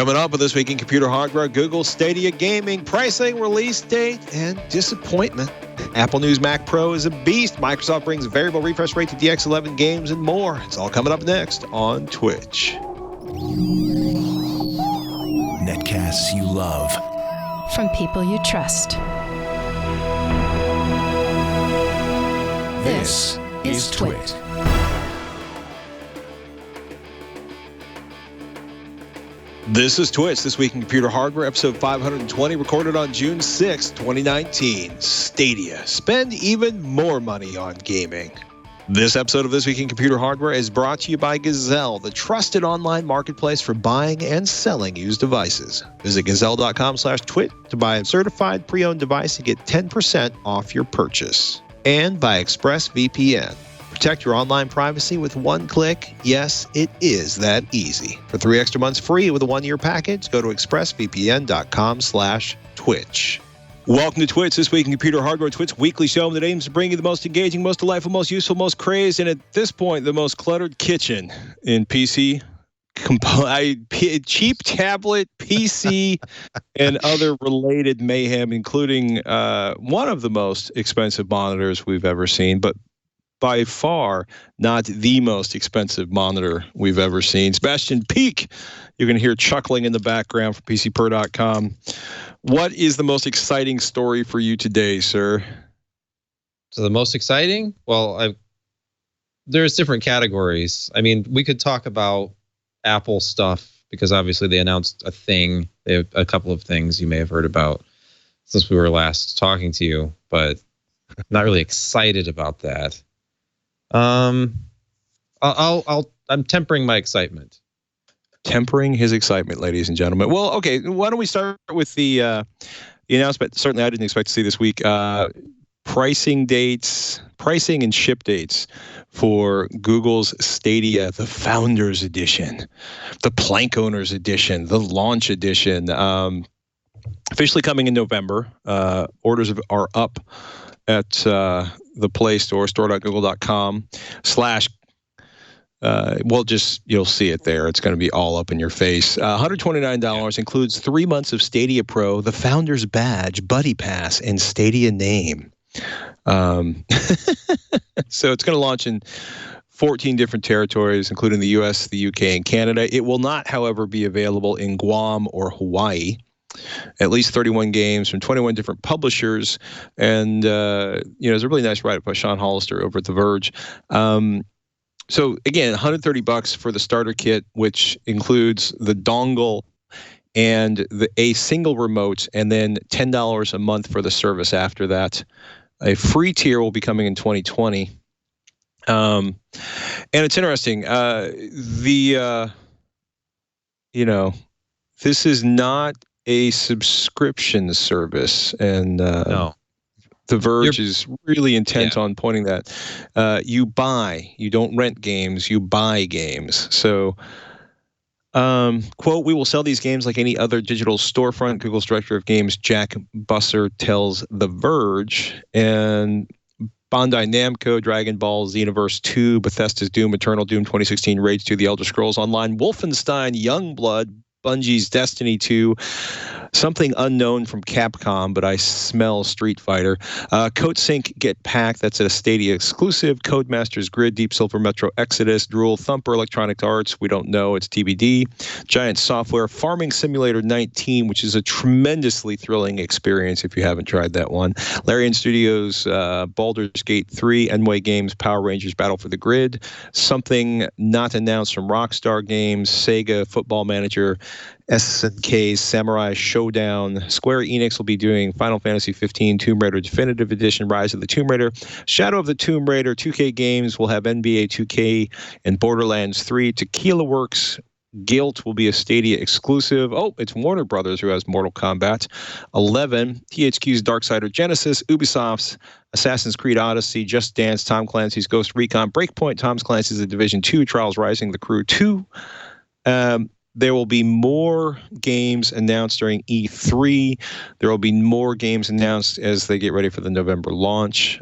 Coming up with This Week in Computer Hardware, Google Stadia Gaming, pricing, release date, and disappointment. Apple News Mac Pro is a beast. Microsoft brings variable refresh rate to DX11 games and more. It's all coming up next on Twitch. Netcasts you love. From people you trust. This is Twit. This is Twitch, This Week in Computer Hardware, episode 520, recorded on June 6, 2019. Stadia. Spend even more money on gaming. This episode of This Week in Computer Hardware is brought to you by Gazelle, the trusted online marketplace for buying and selling used devices. Visit gazelle.com/twit to buy a certified pre-owned device and get 10% off your purchase. And by ExpressVPN. Protect your online privacy with one click. Yes, it is that easy. For 3 extra months free with a 1-year package, go to expressvpn.com/twitch. Welcome to Twitch, This Week in Computer Hardware, Twitch weekly show that aims to bring you the most engaging, most delightful, most useful, most crazed, and at this point, the most cluttered kitchen in PC, cheap tablet, PC, and other related mayhem, including one of the most expensive monitors we've ever seen, but by far not the most expensive monitor we've ever seen. Sebastian Peak, you're going to hear chuckling in the background from PCPer.com. What is the most exciting story for you today, sir? So the most exciting? Well, there's different categories. I mean, we could talk about Apple stuff because obviously they announced a thing. They have a couple of things you may have heard about since we were last talking to you, but I'm not really excited about that. I'm tempering my excitement. Tempering his excitement, ladies and gentlemen. Well, okay, why don't we start with the announcement? Certainly, I didn't expect to see this week. Pricing and ship dates for Google's Stadia, the Founders Edition, the Plank Owners Edition, the Launch Edition. Officially coming in November. Orders are up at the Play Store, store.google.com/ you'll see it there. It's going to be all up in your face. $129 includes 3 months of Stadia Pro, the Founders Badge, Buddy Pass, and Stadia Name. So it's going to launch in 14 different territories, including the US, the UK, and Canada. It will not, however, be available in Guam or Hawaii. At least 31 games from 21 different publishers. And, there's a really nice write-up by Sean Hollister over at The Verge. So again, $130 for the starter kit, which includes the dongle and a single remote, and then $10 a month for the service after that. A free tier will be coming in 2020. And it's interesting. This is not a subscription service, and no. The Verge is really intent on pointing that. You don't rent games, you buy games. So, quote, "We will sell these games like any other digital storefront," Google's director of games, Jack Busser, tells The Verge. And Bandai Namco, Dragon Ball, Xenoverse 2, Bethesda's Doom Eternal, Doom 2016, Rage 2, The Elder Scrolls Online, Wolfenstein, Youngblood, Bungie's Destiny 2, something unknown from Capcom, but I smell Street Fighter. CodeSync Get Packed, that's a Stadia exclusive. Codemasters Grid, Deep Silver Metro Exodus, Drool Thumper, Electronic Arts, we don't know, it's TBD. Giant Software, Farming Simulator 19, which is a tremendously thrilling experience if you haven't tried that one. Larian Studios, Baldur's Gate 3, Enway Games, Power Rangers Battle for the Grid, something not announced from Rockstar Games, Sega Football Manager, SNK's Samurai Showdown. Square Enix will be doing Final Fantasy 15 Tomb Raider Definitive Edition, Rise of the Tomb Raider, Shadow of the Tomb Raider. 2K Games will have NBA 2K and Borderlands 3. Tequila Works Guilt will be a Stadia exclusive. Oh, it's Warner Brothers who has Mortal Kombat 11. THQ's Darksider Genesis, Ubisoft's Assassin's Creed Odyssey, Just Dance, Tom Clancy's Ghost Recon, Breakpoint, Tom Clancy's The Division 2, Trials Rising, The Crew 2. There will be more games announced during E3. There will be more games announced as they get ready for the November launch.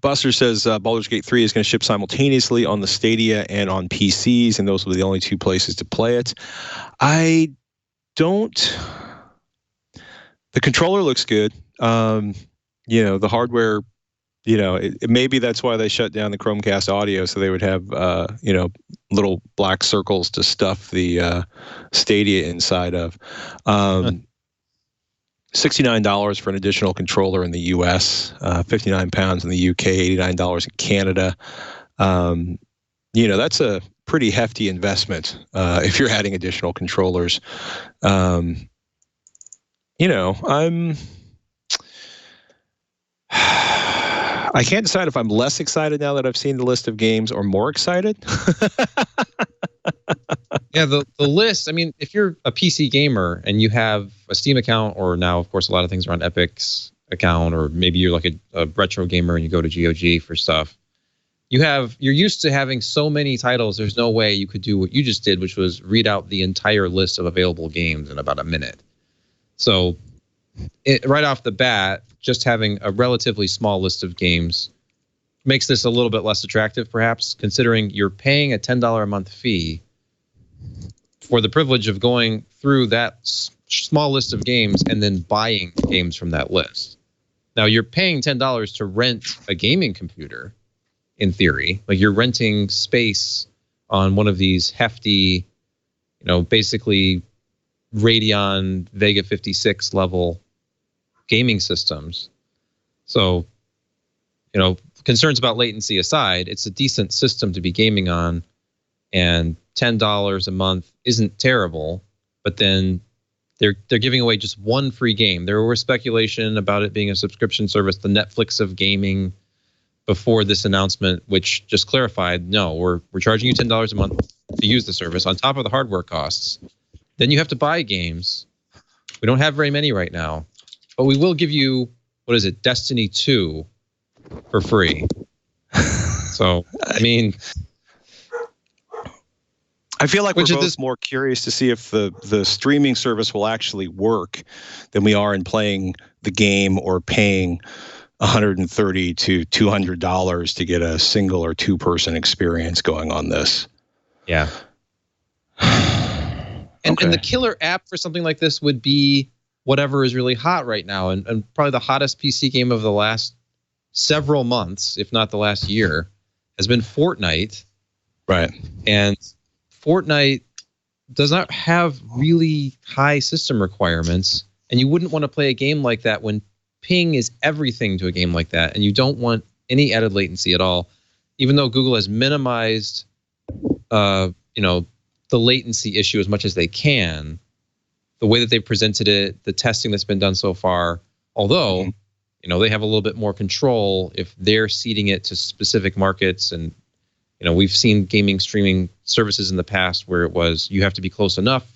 Buster says Baldur's Gate 3 is going to ship simultaneously on the Stadia and on PCs, and those will be the only two places to play it. I don't. The controller looks good. The hardware. Maybe that's why they shut down the Chromecast audio, so they would have little black circles to stuff the Stadia inside of. $69 for an additional controller in the US, £59 in the UK, $89 in Canada. That's a pretty hefty investment if you're adding additional controllers. I can't decide if I'm less excited now that I've seen the list of games or more excited. Yeah, the list, I mean, if you're a PC gamer and you have a Steam account, or now, of course, a lot of things are on Epic's account, or maybe you're like a retro gamer and you go to GOG for stuff, you're used to having so many titles, there's no way you could do what you just did, which was read out the entire list of available games in about a minute. So right off the bat, just having a relatively small list of games makes this a little bit less attractive, perhaps, considering you're paying a $10 a month fee for the privilege of going through that small list of games and then buying games from that list. Now, you're paying $10 to rent a gaming computer, in theory. Like, you're renting space on one of these hefty, basically Radeon Vega 56 level gaming systems. So, concerns about latency aside, it's a decent system to be gaming on, and $10 a month isn't terrible. But then they're giving away just one free game. There was speculation about it being a subscription service, the Netflix of gaming, before this announcement, which just clarified, no, we're charging you $10 a month to use the service on top of the hardware costs. Then you have to buy games. We don't have very many right now, but we will give you, Destiny 2 for free. So, I mean, I feel like we're both more curious to see if the streaming service will actually work than we are in playing the game or paying $130 to $200 to get a single or two person experience going on this. Yeah. And the killer app for something like this would be whatever is really hot right now, and probably the hottest PC game of the last several months, if not the last year, has been Fortnite. Right. And Fortnite does not have really high system requirements, and you wouldn't want to play a game like that when ping is everything to a game like that, and you don't want any added latency at all. Even though Google has minimized, the latency issue as much as they can, the way that they've presented it, the testing that's been done so far, although, they have a little bit more control if they're seeding it to specific markets. And, we've seen gaming streaming services in the past where it was, you have to be close enough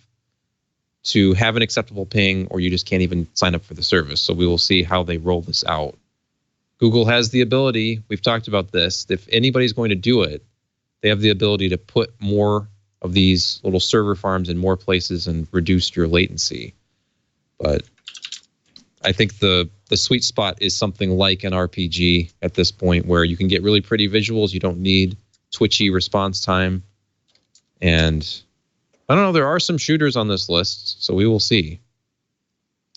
to have an acceptable ping, or you just can't even sign up for the service. So we will see how they roll this out. Google has the ability, we've talked about this, if anybody's going to do it, they have the ability to put more of these little server farms in more places and reduce your latency. But I think the sweet spot is something like an RPG at this point, where you can get really pretty visuals. You don't need twitchy response time. And I don't know, there are some shooters on this list, so we will see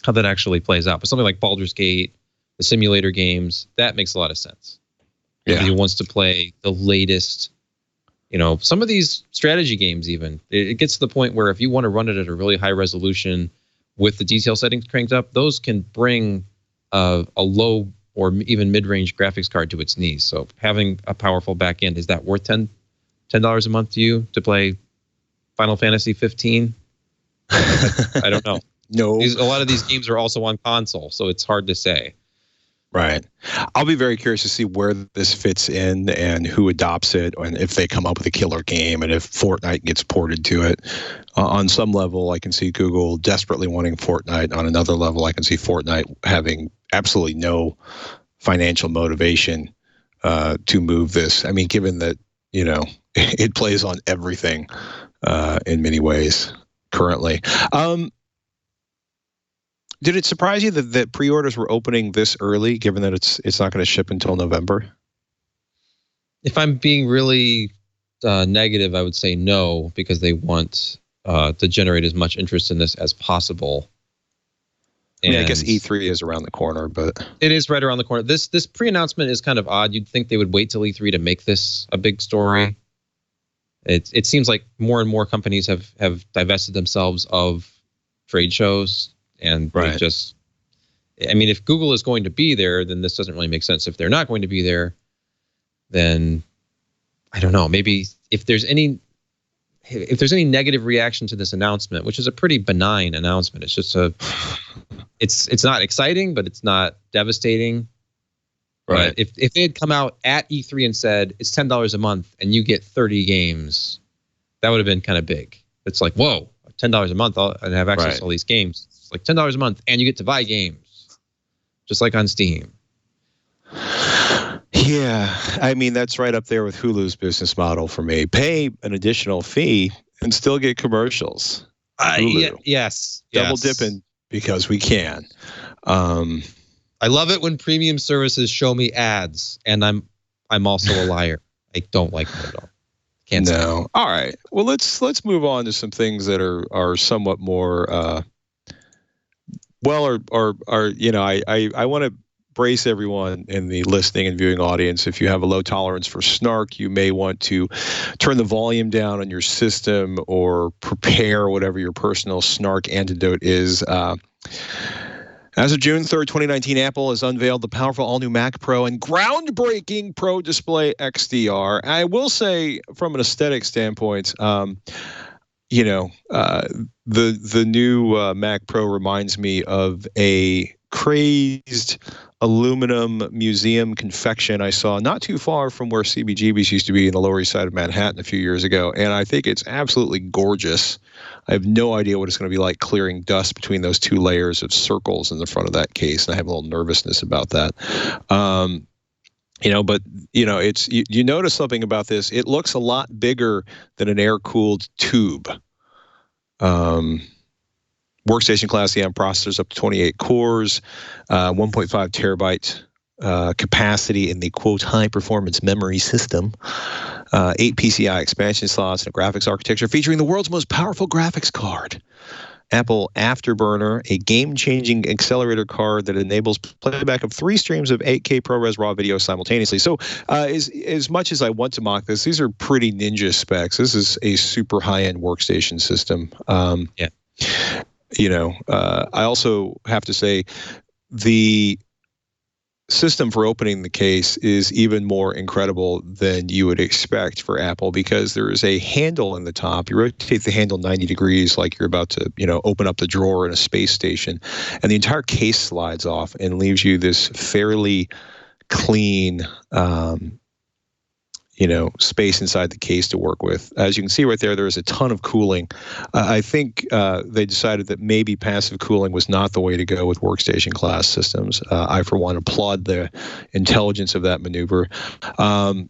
how that actually plays out. But something like Baldur's Gate, the simulator games, that makes a lot of sense. Yeah. If he wants to play the latest, some of these strategy games even, it gets to the point where if you want to run it at a really high resolution with the detail settings cranked up, those can bring a low or even mid-range graphics card to its knees. So having a powerful back end, is that worth $10 a month to you to play Final Fantasy 15? I don't know. No. A lot of these games are also on console, so it's hard to say. Right. I'll be very curious to see where this fits in and who adopts it, and if they come up with a killer game, and if Fortnite gets ported to it. On some level, I can see Google desperately wanting Fortnite. On another level, I can see Fortnite having absolutely no financial motivation to move this. I mean, given that, it plays on everything in many ways currently. Did it surprise you that pre-orders were opening this early, given that it's not going to ship until November? If I'm being really negative, I would say no, because they want to generate as much interest in this as possible. And I guess E3 is around the corner, but it is right around the corner. This pre-announcement is kind of odd. You'd think they would wait till E3 to make this a big story. It seems like more and more companies have divested themselves of trade shows, and they just. I mean, if Google is going to be there, then this doesn't really make sense. If they're not going to be there, then I don't know. Maybe if there's any negative reaction to this announcement, which is a pretty benign announcement, it's just it's not exciting, but it's not devastating. Right. But if they had come out at E3 and said it's $10 a month and you get 30 games, that would have been kind of big. It's like, whoa, $10 a month and have access to all these games. It's like $10 a month and you get to buy games, just like on Steam. Yeah, I mean, that's right up there with Hulu's business model for me. Pay an additional fee and still get commercials. Yes. Double dipping because we can. I love it when premium services show me ads, and I'm also a liar. I don't like that at all. Can't say. All right. Well, let's move on to some things that are somewhat more I want to brace everyone in the listening and viewing audience. If you have a low tolerance for snark, you may want to turn the volume down on your system or prepare whatever your personal snark antidote is. As of June 3rd, 2019, Apple has unveiled the powerful all-new Mac Pro and groundbreaking Pro Display XDR. I will say, from an aesthetic standpoint, the new Mac Pro reminds me of a crazed aluminum museum confection I saw not too far from where CBGB's used to be in the Lower East Side of Manhattan a few years ago, and I think it's absolutely gorgeous. I have no idea what it's going to be like clearing dust between those two layers of circles in the front of that case, and I have a little nervousness about that. It's you notice something about this. It looks a lot bigger than an air-cooled tube. Workstation class EM processors up to 28 cores, 1.5 terabyte capacity in the quote high performance memory system, 8 PCI expansion slots, and a graphics architecture featuring the world's most powerful graphics card. Apple Afterburner, a game-changing accelerator card that enables playback of 3 streams of 8K ProRes RAW video simultaneously. So as much as I want to mock this, these are pretty ninja specs. This is a super high-end workstation system. I also have to say the system for opening the case is even more incredible than you would expect for Apple, because there is a handle in the top. You rotate the handle 90 degrees like you're about to, open up the drawer in a space station, and the entire case slides off and leaves you this fairly clean space inside the case to work with. As you can see right there is a ton of cooling. I think they decided that maybe passive cooling was not the way to go with workstation class systems. I, for one, applaud the intelligence of that maneuver. And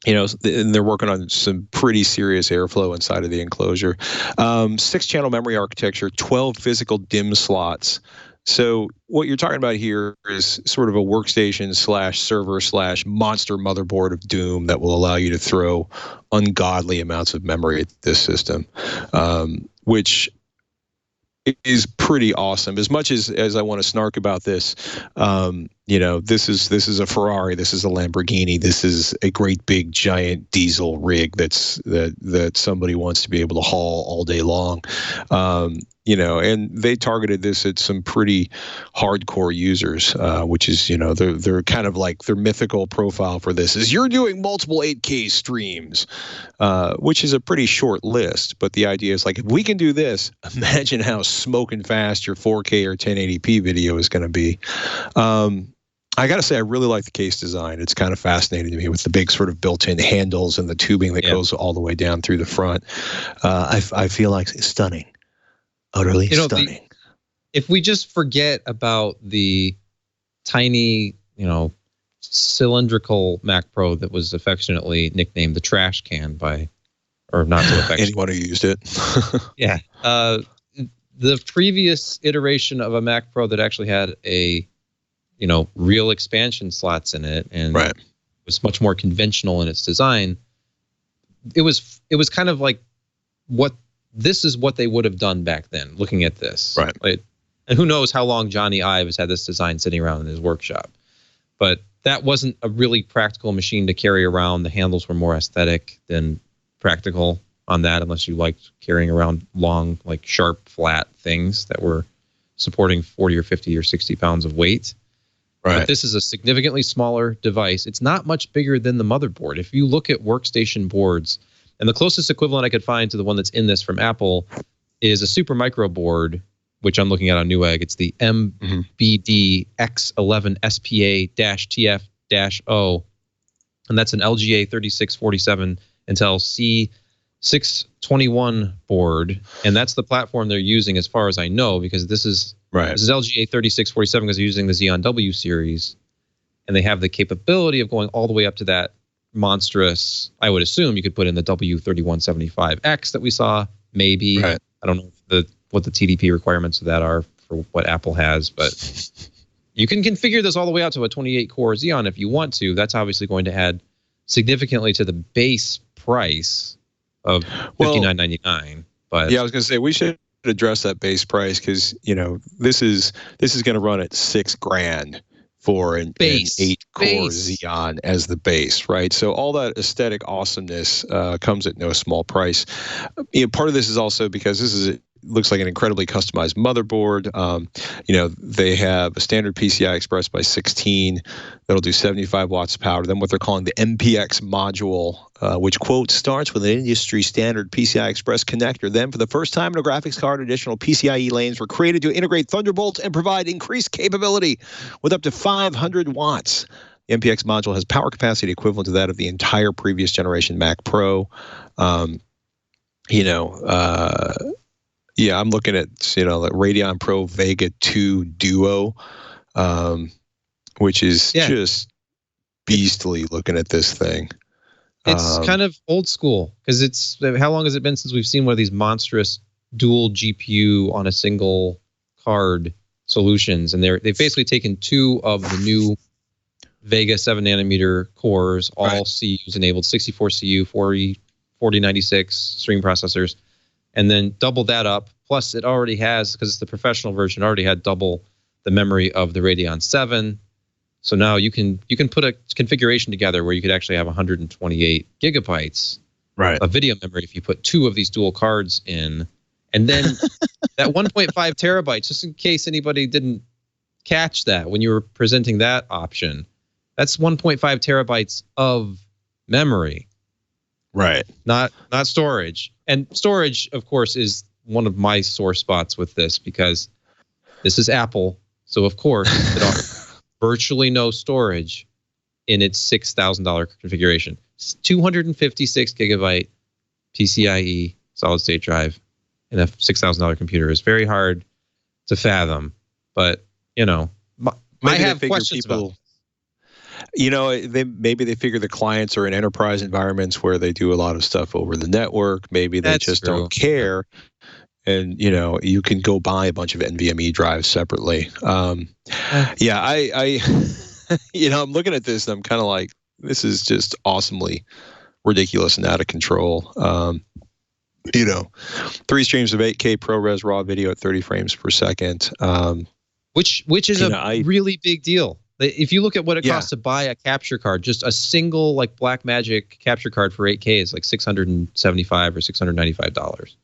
they're working on some pretty serious airflow inside of the enclosure. 6-channel memory architecture, 12 physical DIMM slots. So what you're talking about here is sort of a workstation / server / monster motherboard of doom that will allow you to throw ungodly amounts of memory at this system, which is pretty awesome. As much as I want to snark about this, this is a Ferrari, this is a Lamborghini, this is a great big giant diesel rig that somebody wants to be able to haul all day long. And they targeted this at some pretty hardcore users, which is, they're kind of like their mythical profile for this is you're doing multiple 8K streams, which is a pretty short list. But the idea is like, if we can do this, imagine how smoking fast your 4K or 1080p video is going to be. I got to say, I really like the case design. It's kind of fascinating to me with the big sort of built-in handles and the tubing that goes all the way down through the front. I feel like it's stunning. Utterly stunning. If we just forget about the tiny, cylindrical Mac Pro that was affectionately nicknamed the trash can by, or not so affectionately. Anyone who used it. Yeah. The previous iteration of a Mac Pro that actually had a, real expansion slots in it, and was much more conventional in its design. It was kind of like this is what they would have done back then, looking at this. Right. And who knows how long Johnny Ive has had this design sitting around in his workshop. But that wasn't a really practical machine to carry around. The handles were more aesthetic than practical on that, unless you liked carrying around long, like sharp, flat things that were supporting 40 or 50 or 60 pounds of weight. Right. But this is a significantly smaller device. It's not much bigger than the motherboard. If you look at workstation boards, and the closest equivalent I could find to the one that's in this from Apple is a super micro board, which I'm looking at on Newegg. It's the MBD X11 SPA-TF-O, and that's an LGA 3647 Intel C621 board, and that's the platform they're using as far as I know, because this is LGA 3647 because they're using the Xeon W series, and they have the capability of going all the way up to that monstrous, I would assume you could put in the W3175X that we saw, maybe. Right. I don't know what the TDP requirements of that are for what Apple has, but you can configure this all the way out to a 28-core Xeon if you want to. That's obviously going to add significantly to the base price of $59.99. But yeah, I was going to say we should address that base price because this is going to run at $6,000 for an 8-core Xeon as the base, right? So all that aesthetic awesomeness comes at no small price. Part of this is also because this looks like an incredibly customized motherboard. They have a standard PCI Express by 16 that'll do 75 watts of power. Then what they're calling the MPX module, which, quote, starts with an industry standard PCI Express connector. Then, for the first time in a graphics card, additional PCIe lanes were created to integrate Thunderbolt and provide increased capability with up to 500 watts. The MPX module has power capacity equivalent to that of the entire previous generation Mac Pro. Yeah, I'm looking at like Radeon Pro Vega 2 Duo, which is just beastly looking at this thing. It's kind of old school because how long has it been since we've seen one of these monstrous dual GPU on a single card solutions? And they've basically taken two of the new Vega 7 nanometer cores, all CUs enabled, 64 CU, 4096 stream processors, and then double that up. Plus, it already has, because it's the professional version, already had double the memory of the Radeon 7. So now you can put a configuration together where you could actually have 128 gigabytes of video memory if you put two of these dual cards in. And then that 1.5 terabytes, just in case anybody didn't catch that when you were presenting that option, that's 1.5 terabytes of memory. Right. Not storage. And storage, of course, is one of my sore spots with this because this is Apple. So, of course, it offers virtually no storage in its $6,000 configuration. It's 256 gigabyte PCIe solid state drive in a $6,000 computer is very hard to fathom. But, I have questions about it. Maybe they figure the clients are in enterprise environments where they do a lot of stuff over the network. Maybe they don't care. And, you can go buy a bunch of NVMe drives separately. I'm looking at this and I'm kind of like, this is just awesomely ridiculous and out of control. 3 streams of 8K ProRes RAW video at 30 frames per second. Which is a really big deal. If you look at what it costs to buy a capture card, just a single like Blackmagic capture card for 8K is like $675 or $695.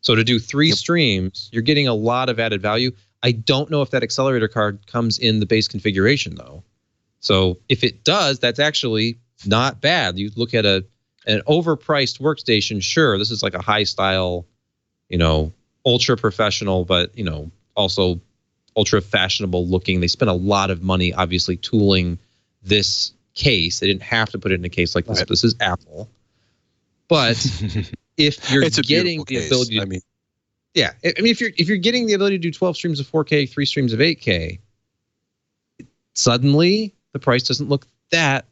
So to do 3 streams, you're getting a lot of added value. I don't know if that accelerator card comes in the base configuration though. So if it does, that's actually not bad. You look at an overpriced workstation, sure, this is like a high style, ultra professional, but also ultra fashionable looking. They spent a lot of money, obviously, tooling this case. They didn't have to put it in a case like this. Right. This is Apple. But if you're getting the ability to, if you're getting the ability to do 12 streams of 4K, 3 streams of 8K, suddenly the price doesn't look that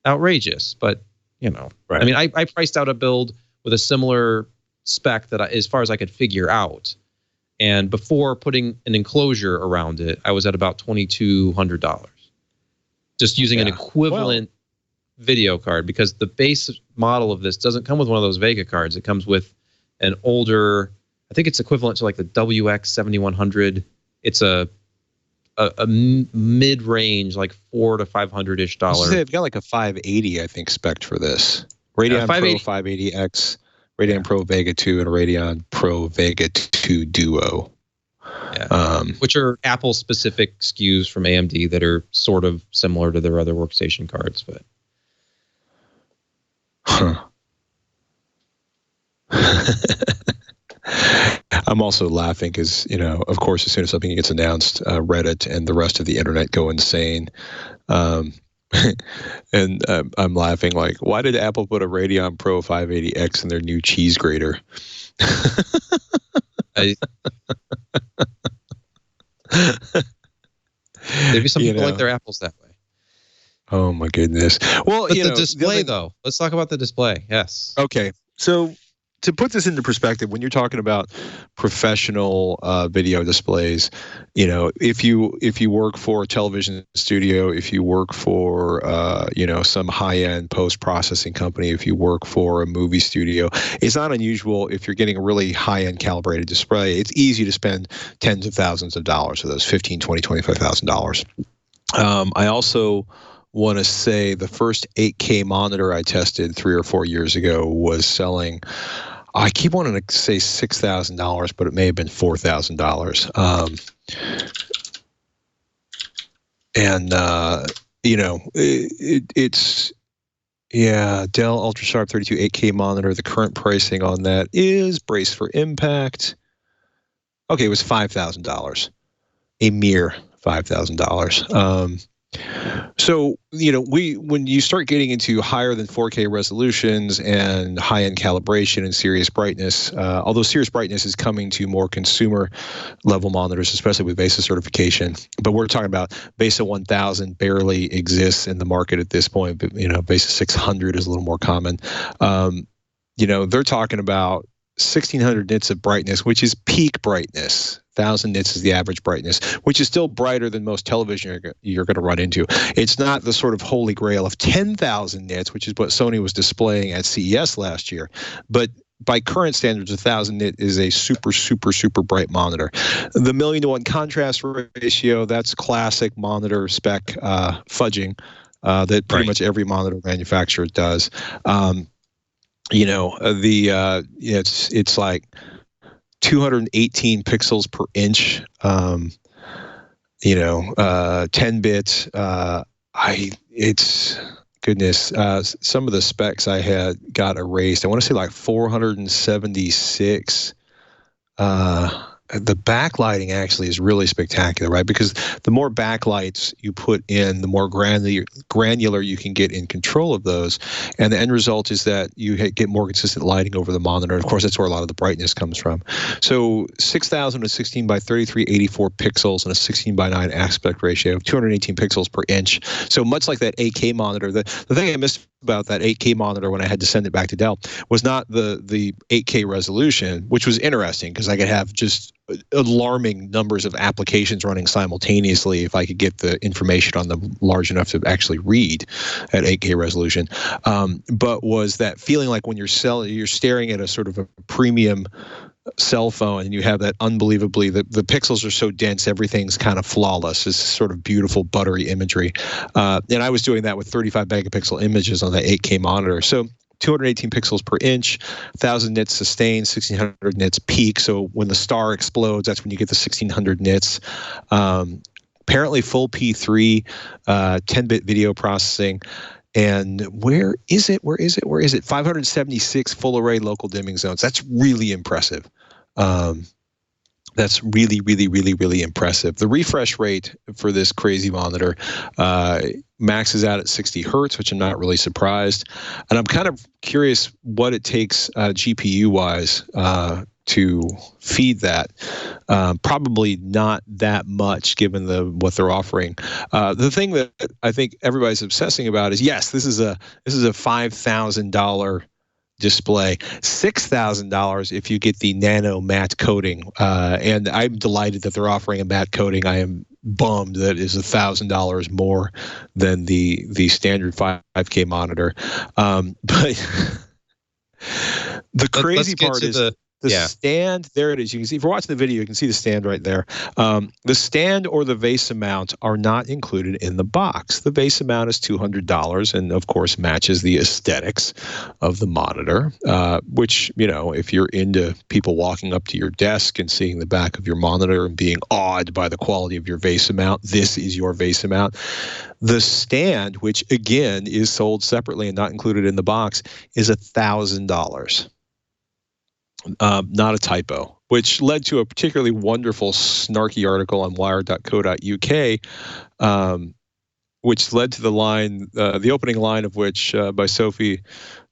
outrageous. But I mean, I priced out a build with a similar spec that as far as I could figure out. And before putting an enclosure around it, I was at about $2,200. Just using an equivalent video card, because the base model of this doesn't come with one of those Vega cards. It comes with an older, I think it's equivalent to like the WX7100. It's a mid-range, like $400 to $500-ish. They've got like a 580, I think, spec for this. Radeon Pro 580X, Radeon Pro Vega 2, and Radeon Pro Vega 2 Duo. Yeah. Which are Apple-specific SKUs from AMD that are sort of similar to their other workstation cards, but. I'm also laughing because, of course, as soon as something gets announced, Reddit and the rest of the internet go insane. And I'm laughing like, why did Apple put a Radeon Pro 580X in their new cheese grater? Maybe some people like their apples that way. Oh my goodness. Well, but the display though. Let's talk about the display. Yes. Okay. So to put this into perspective, when you're talking about professional video displays, if you work for a television studio, if you work for some high-end post-processing company, if you work for a movie studio, it's not unusual if you're getting a really high-end calibrated display. It's easy to spend tens of thousands of dollars of those $15,000, $20,000, $25,000. I also want to say the first 8K monitor I tested 3 or 4 years ago was selling, I keep wanting to say $6,000, but it may have been $4,000. It's Dell UltraSharp 32 8K monitor. The current pricing on that is, brace for impact. Okay, it was $5,000, a mere $5,000. So, when you start getting into higher than 4K resolutions and high-end calibration and serious brightness, although serious brightness is coming to more consumer-level monitors, especially with VESA certification, but we're talking about VESA 1000 barely exists in the market at this point, but, VESA 600 is a little more common. They're talking about 1,600 nits of brightness, which is peak brightness. 1,000 nits is the average brightness, which is still brighter than most television you're going to run into. It's not the sort of holy grail of 10,000 nits, which is what Sony was displaying at CES last year. But by current standards, 1,000 nit is a super, super, super bright monitor. The 1,000,000-to-1 contrast ratio, that's classic monitor spec fudging that pretty much every monitor manufacturer does. It's like 218 pixels per inch, 10 bits. Some of the specs I had got erased. I want to say like 476. The backlighting actually is really spectacular, right? Because the more backlights you put in, the more granular you can get in control of those. And the end result is that you get more consistent lighting over the monitor. And of course, that's where a lot of the brightness comes from. So 6,000 to 16 by 3384 pixels and a 16 by 9 aspect ratio, 218 pixels per inch. So much like that 8K monitor, the thing I missed about that 8K monitor when I had to send it back to Dell was not the 8K resolution, which was interesting because I could have just alarming numbers of applications running simultaneously if I could get the information on them large enough to actually read at 8K resolution. But was that feeling like when you're staring at a sort of a premium cell phone and you have that unbelievably, the pixels are so dense, everything's kind of flawless. It's sort of beautiful, buttery imagery. And I was doing that with 35 megapixel images on that 8K monitor. So 218 pixels per inch, 1,000 nits sustained, 1,600 nits peak. So when the star explodes, that's when you get the 1,600 nits. Apparently full P3, 10-bit video processing. And where is it? 576 full array local dimming zones. That's really impressive. That's really, really, really, really impressive. The refresh rate for this crazy monitor maxes out at 60 hertz, which I'm not really surprised. And I'm kind of curious what it takes GPU-wise to feed that. Probably not that much, given what they're offering. The thing that I think everybody's obsessing about is, yes, this is a $5,000 display, $6,000 if you get the nano matte coating, and I'm delighted that they're offering a matte coating. I am bummed that is $1,000 more than the standard 5K monitor. But the crazy part is the stand. There it is. You can see, if you're watching the video, you can see the stand right there. The stand or the VESA mount are not included in the box. The VESA mount is $200 and, of course, matches the aesthetics of the monitor, which, if you're into people walking up to your desk and seeing the back of your monitor and being awed by the quality of your VESA mount, this is your VESA mount. The stand, which, again, is sold separately and not included in the box, is $1,000. Not a typo, which led to a particularly wonderful, snarky article on wired.co.uk, which led to the opening line of which by Sophie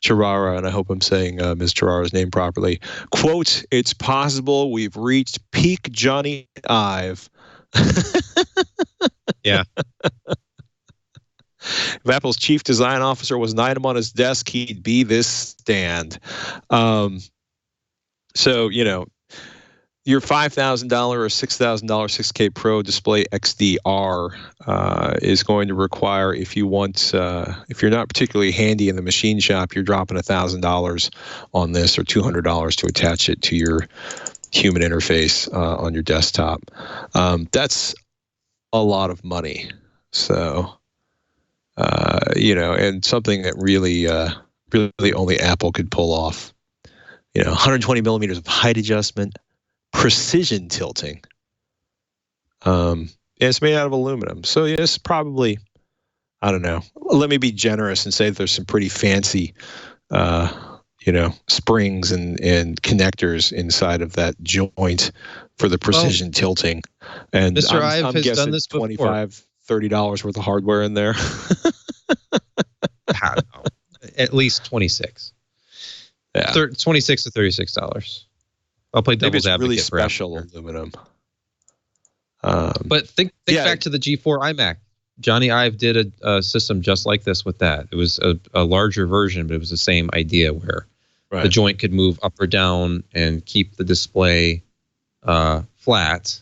Chirara, and I hope I'm saying Ms. Chirara's name properly, quote, "It's possible we've reached peak Johnny Ive." Yeah. If Apple's chief design officer was an item on his desk, he'd be this stand. So, your $5,000 or $6,000 6K Pro Display XDR is going to require, if you're not particularly handy in the machine shop, you're dropping $1,000 on this or $200 to attach it to your human interface on your desktop. That's a lot of money. So, and something that really only Apple could pull off. 120 millimeters of height adjustment, precision tilting. And it's made out of aluminum. So it's probably, I don't know. Let me be generous and say that there's some pretty fancy, springs and connectors inside of that joint for the precision tilting. And Mr. Ive I'm has guessing done this before. $25, $30 worth of hardware in there. At least 26. Yeah. $26 to $36. I'll play devil's advocate. Really special aluminum. But think back to the G4 iMac. Johnny Ive did a system just like this with that. It was a larger version, but it was the same idea where the joint could move up or down and keep the display flat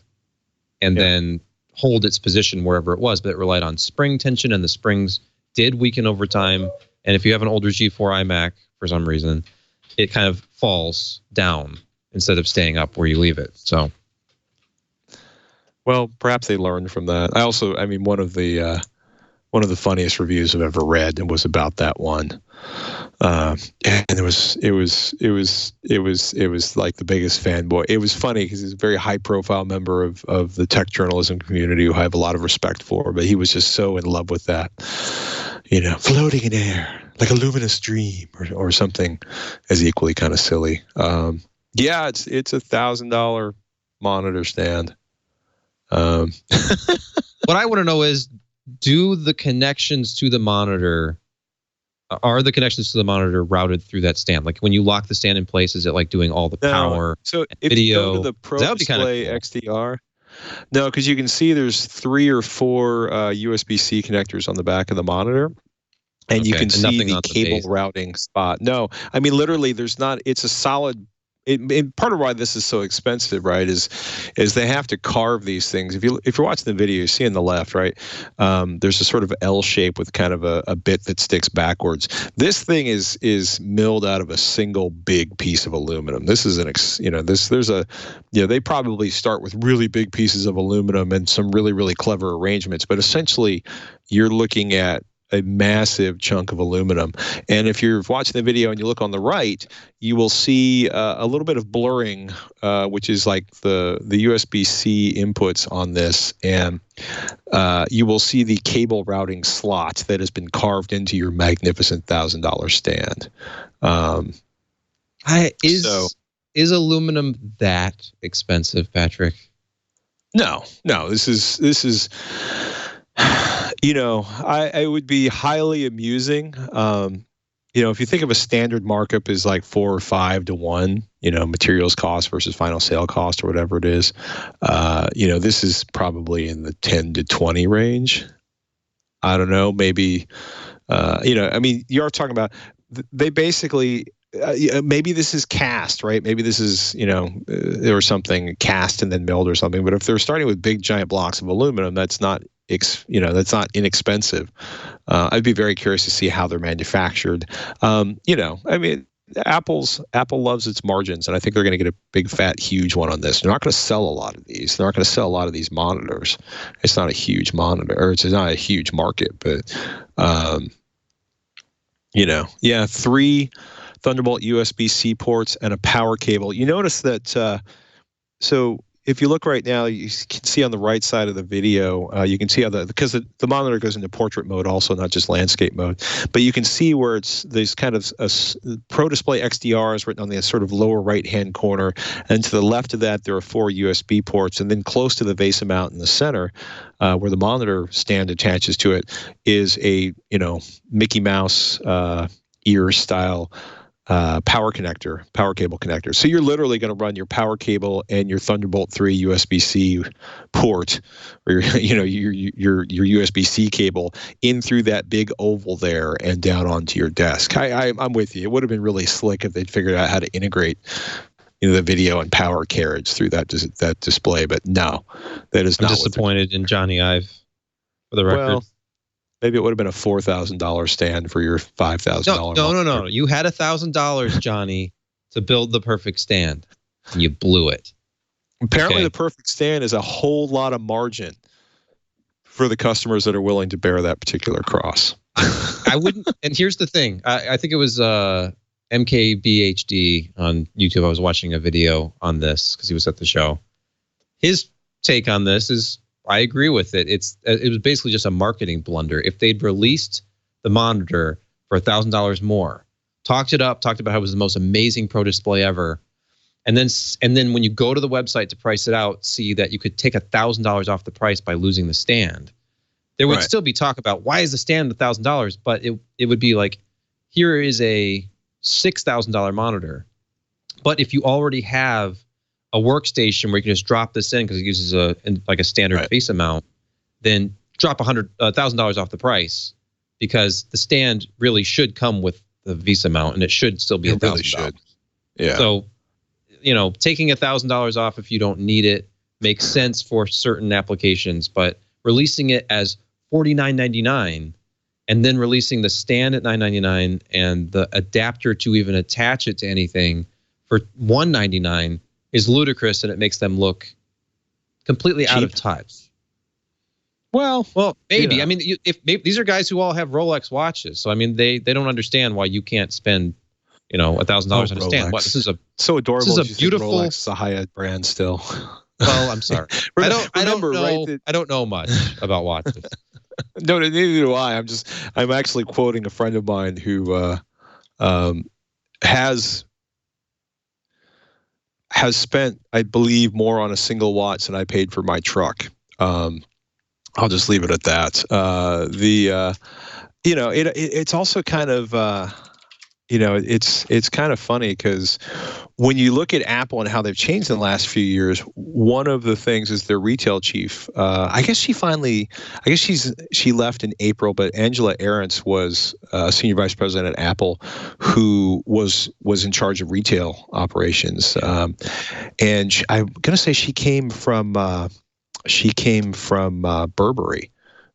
and then hold its position wherever it was. But it relied on spring tension, and the springs did weaken over time. And if you have an older G4 iMac, for some reason, it kind of falls down instead of staying up where you leave it. So, well, perhaps they learned from that. One of the funniest reviews I've ever read was about that one, and it was like the biggest fanboy. It was funny because he's a very high profile member of the tech journalism community who I have a lot of respect for, but he was just so in love with that, floating in air like a luminous dream or something as equally kind of silly. It's $1,000 monitor stand. What I want to know is, are the connections to the monitor routed through that stand? Like when you lock the stand in place, is it like doing all the power? So if video? You go to the Pro Display XDR, no, because you can see there's 3 or 4 USB-C connectors on the back of the monitor. And you can see the cable routing spot. No, literally there's not, it's a solid, part of why this is so expensive, right, is they have to carve these things. If you're watching the video, you see on the left, right, there's a sort of L shape with kind of a bit that sticks backwards. This thing is milled out of a single big piece of aluminum. This is they probably start with really big pieces of aluminum and some really, really clever arrangements, but essentially you're looking at a massive chunk of aluminum. And if you're watching the video and you look on the right, you will see a little bit of blurring, which is like the USB-C inputs on this. And you will see the cable routing slot that has been carved into your magnificent $1,000 stand. Is aluminum that expensive, Patrick? No. This is it would be highly amusing. If you think of a standard markup as like 4 or 5 to 1, materials cost versus final sale cost or whatever it is, this is probably in the 10 to 20 range. I don't know, maybe, you are talking about, they basically, maybe this is cast, right? Maybe this is, or something cast and then milled or something. But if they're starting with big giant blocks of aluminum, that's not inexpensive. I'd be very curious to see how they're manufactured. Apple loves its margins, and I think they're going to get a big, fat, huge one on this. They're not going to sell a lot of these. They're not going to sell a lot of these monitors. It's not a huge monitor, or it's not a huge market, but 3 Thunderbolt USB-C ports and a power cable. You notice that, so if you look right now, you can see on the right side of the video, you can see how because the monitor goes into portrait mode also, not just landscape mode, but you can see where there's kind of a Pro Display XDR is written on the sort of lower right-hand corner, and to the left of that, there are 4 USB ports, and then close to the VESA mount in the center, where the monitor stand attaches to it, is a, Mickey Mouse ear style power cable connector. So you're literally going to run your power cable and your Thunderbolt 3 USB-C port, or your USB-C cable in through that big oval there and down onto your desk. I'm with you. It would have been really slick if they'd figured out how to integrate the video and power carriage through that display, but no, that is not. I'm disappointed in Johnny Ive, for the record. Well, maybe it would have been a $4,000 stand for your $5,000. No. You had $1,000, Johnny, to build the perfect stand, and you blew it. Apparently, the perfect stand is a whole lot of margin for the customers that are willing to bear that particular cross. I wouldn't. And here's the thing. I think it was MKBHD on YouTube. I was watching a video on this because he was at the show. His take on this is, I agree with it. It was basically just a marketing blunder. If they'd released the monitor for $1,000 more, talked about how it was the most amazing Pro Display ever, and then when you go to the website to price it out, see that you could take $1,000 off the price by losing the stand, there would still be talk about why is the stand $1,000, but it would be like, here is a $6,000 monitor, but if you already have a workstation where you can just drop this in because it uses a standard VESA mount, then drop $100,000 off the price, because the stand really should come with the VESA mount, and it should still be $1,000. Really yeah. So, taking $1,000 off if you don't need it makes sense for certain applications, but releasing it as $49.99 and then releasing the stand at $9.99 and the adapter to even attach it to anything for $199 is ludicrous, and it makes them look completely cheap, out of touch. Well, maybe. I mean, these are guys who all have Rolex watches, so I mean, they don't understand why you can't spend, $1,000 on a stand. What, this is so adorable. This is a beautiful. Rolex is a high-end brand still. Well, I'm sorry. I don't know much about watches. No, neither do I. I'm actually quoting a friend of mine who has spent, I believe, more on a single watch than I paid for my truck. I'll just leave it at that. It's also kind of, it's kind of funny because when you look at Apple and how they've changed in the last few years, one of the things is their retail chief. I guess she left in April, but Angela Ahrens was senior vice president at Apple, who was in charge of retail operations. And I'm going to say she came from Burberry,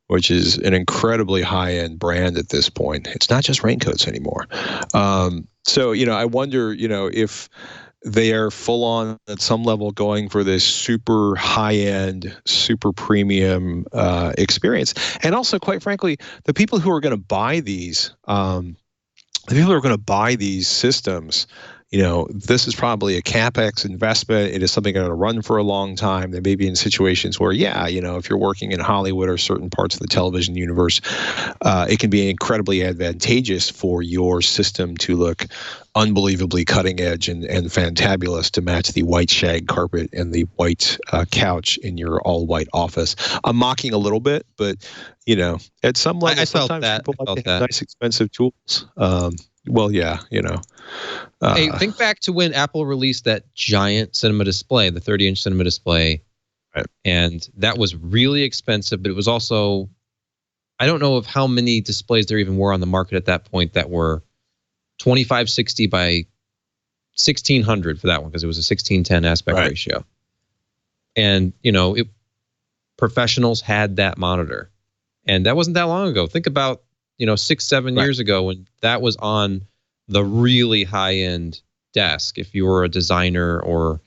which is an incredibly high-end brand at this point. It's not just raincoats anymore. So, I wonder, if they are full on at some level going for this super high-end, super premium experience. And also, quite frankly, the people who are going to buy these, systems, this is probably a CapEx investment. It is something going to run for a long time. They may be in situations where, if you're working in Hollywood or certain parts of the television universe, it can be incredibly advantageous for your system to look unbelievably cutting edge and fantabulous to match the white shag carpet and the white couch in your all white office. I'm mocking a little bit, but, at some level, sometimes people like to have nice, expensive tools. Hey, think back to when Apple released that giant cinema display, the 30-inch cinema display, right. And that was really expensive, but it was also, I don't know of how many displays there even were on the market at that point that were 2560 by 1600 for that one because it was a 16:10 aspect ratio. And, professionals had that monitor. And that wasn't that long ago. Think about, 6-7 years ago when that was on the really high-end desk. If you were a designer or,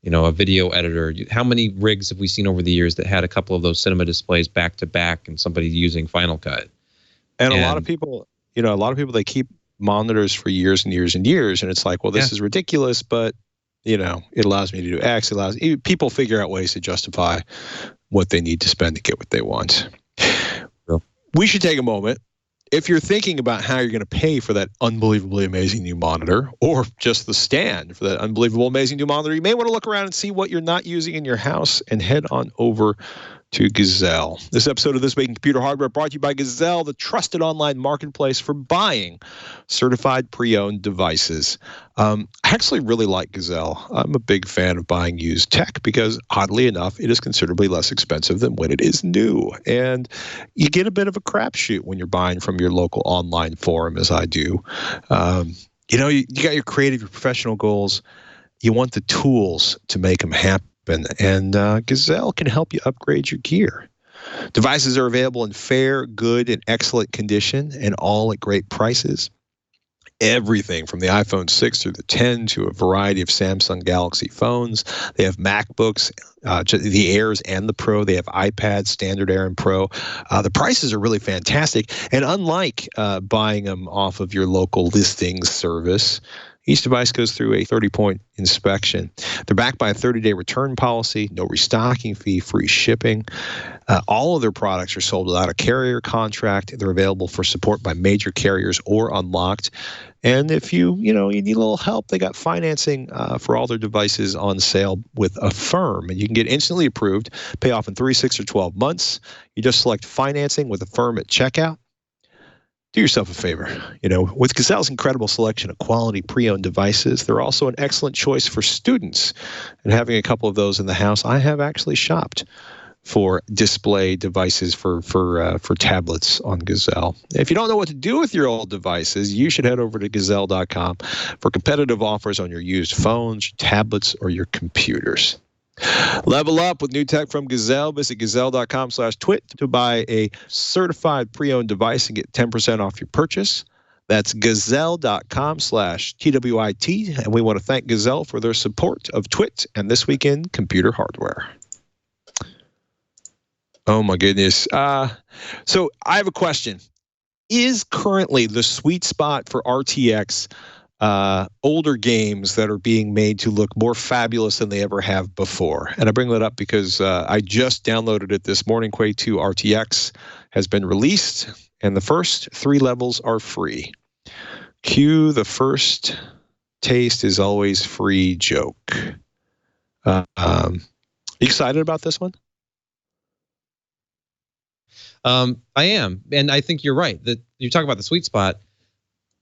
a video editor, how many rigs have we seen over the years that had a couple of those cinema displays back to back and somebody using Final Cut? And a lot of people, they keep monitors for years and years and years. And it's like, well, this is ridiculous, but, it allows me to do X. People figure out ways to justify what they need to spend to get what they want. Sure. We should take a moment. If you're thinking about how you're going to pay for that unbelievably amazing new monitor or just the stand for that unbelievable amazing new monitor, you may want to look around and see what you're not using in your house and head on over to Gazelle. This episode of This Week in Computer Hardware brought to you by Gazelle, the trusted online marketplace for buying certified pre-owned devices. I actually really like Gazelle. I'm a big fan of buying used tech because, oddly enough, it is considerably less expensive than when it is new. And you get a bit of a crapshoot when you're buying from your local online forum, as I do. You got your creative, your professional goals. You want the tools to make them happen. And Gazelle can help you upgrade your gear. Devices are available in fair, good, and excellent condition, and all at great prices. Everything from the iPhone 6 through the 10 to a variety of Samsung Galaxy phones. They have MacBooks, the Airs and the Pro. They have iPads, Standard Air and Pro. The prices are really fantastic. And unlike buying them off of your local listings service, each device goes through a 30-point inspection. They're backed by a 30-day return policy, no restocking fee, free shipping. All of their products are sold without a carrier contract. They're available for support by major carriers or unlocked. And if you need a little help, they got financing for all their devices on sale with Affirm. And you can get instantly approved, pay off in 3, 6, or 12 months. You just select financing with Affirm at checkout. Do yourself a favor. With Gazelle's incredible selection of quality pre-owned devices, they're also an excellent choice for students. And having a couple of those in the house, I have actually shopped for display devices for tablets on Gazelle. If you don't know what to do with your old devices, you should head over to Gazelle.com for competitive offers on your used phones, tablets, or your computers. Level up with new tech from Gazelle. Visit Gazelle.com/twit to buy a certified pre-owned device and get 10% off your purchase. That's Gazelle.com/TWIT. And we want to thank Gazelle for their support of Twit and This Week in Computer Hardware. Oh, my goodness. So I have a question. Is currently the sweet spot for RTX older games that are being made to look more fabulous than they ever have before? And I bring that up because I just downloaded it this morning. Quake 2 RTX has been released, and the first 3 levels are free. Cue the first taste is always free joke. You excited about this one? I am. And I think you're right. That you talk about the sweet spot.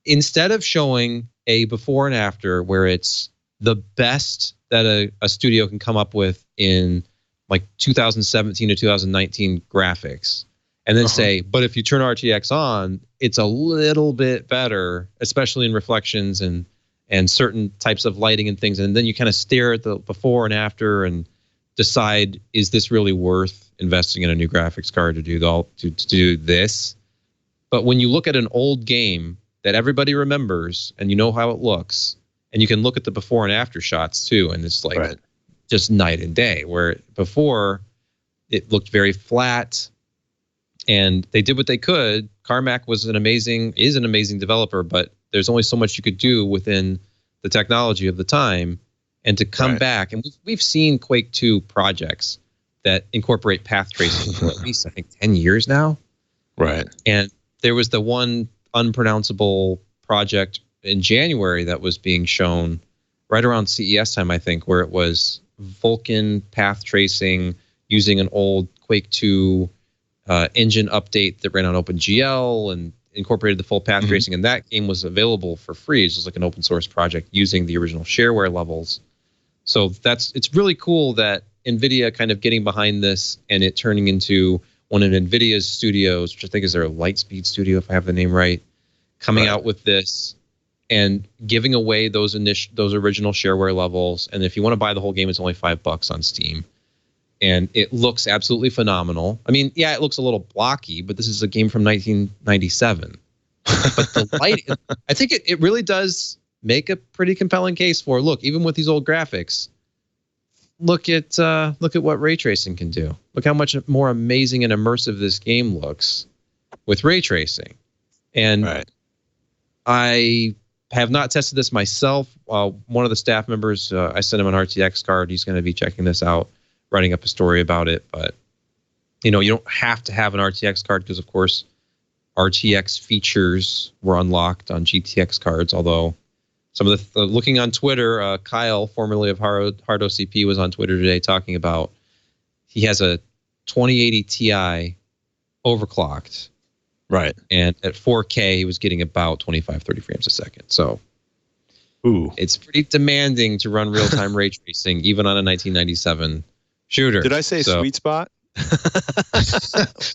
Instead of showing a before and after where it's the best that a studio can come up with in like 2017 to 2019 graphics, and then say, but if you turn RTX on, it's a little bit better, especially in reflections and certain types of lighting and things. And then you kind of stare at the before and after and decide, is this really worth investing in a new graphics card to do this? But when you look at an old game that everybody remembers and you know how it looks, and you can look at the before and after shots too, and it's like just night and day, where before it looked very flat and they did what they could. Carmack is an amazing developer, but there's only so much you could do within the technology of the time. And to come back, and we've seen Quake 2 projects that incorporate path tracing for at least, I think, 10 years now. Right. And there was the one unpronounceable project in January that was being shown right around CES time, I think, where it was Vulkan path tracing using an old Quake 2 engine update that ran on OpenGL and incorporated the full path tracing. And that game was available for free. It's just like an open source project using the original shareware levels. So it's really cool that NVIDIA kind of getting behind this and it turning into one of NVIDIA's studios, which I think is their Lightspeed studio, if I have the name right, coming out with this and giving away those original shareware levels. And if you want to buy the whole game, it's only $5 on Steam. And it looks absolutely phenomenal. I mean, yeah, it looks a little blocky, but this is a game from 1997. But the light, I think it really does make a pretty compelling case for, look, even with these old graphics, look at what ray tracing can do. Look how much more amazing and immersive this game looks with ray tracing. And right. I have not tested this myself. One of the staff members, I sent him an RTX card. He's going to be checking this out, writing up a story about it. But, you don't have to have an RTX card because, of course, RTX features were unlocked on GTX cards. Although some of the looking on Twitter, Kyle, formerly of Hard OCP, was on Twitter today talking about he has a 2080 Ti overclocked. Right. And at 4K, he was getting about 25, 30 frames a second. So it's pretty demanding to run real-time ray tracing, even on a 1997 shooter. Did I say sweet spot?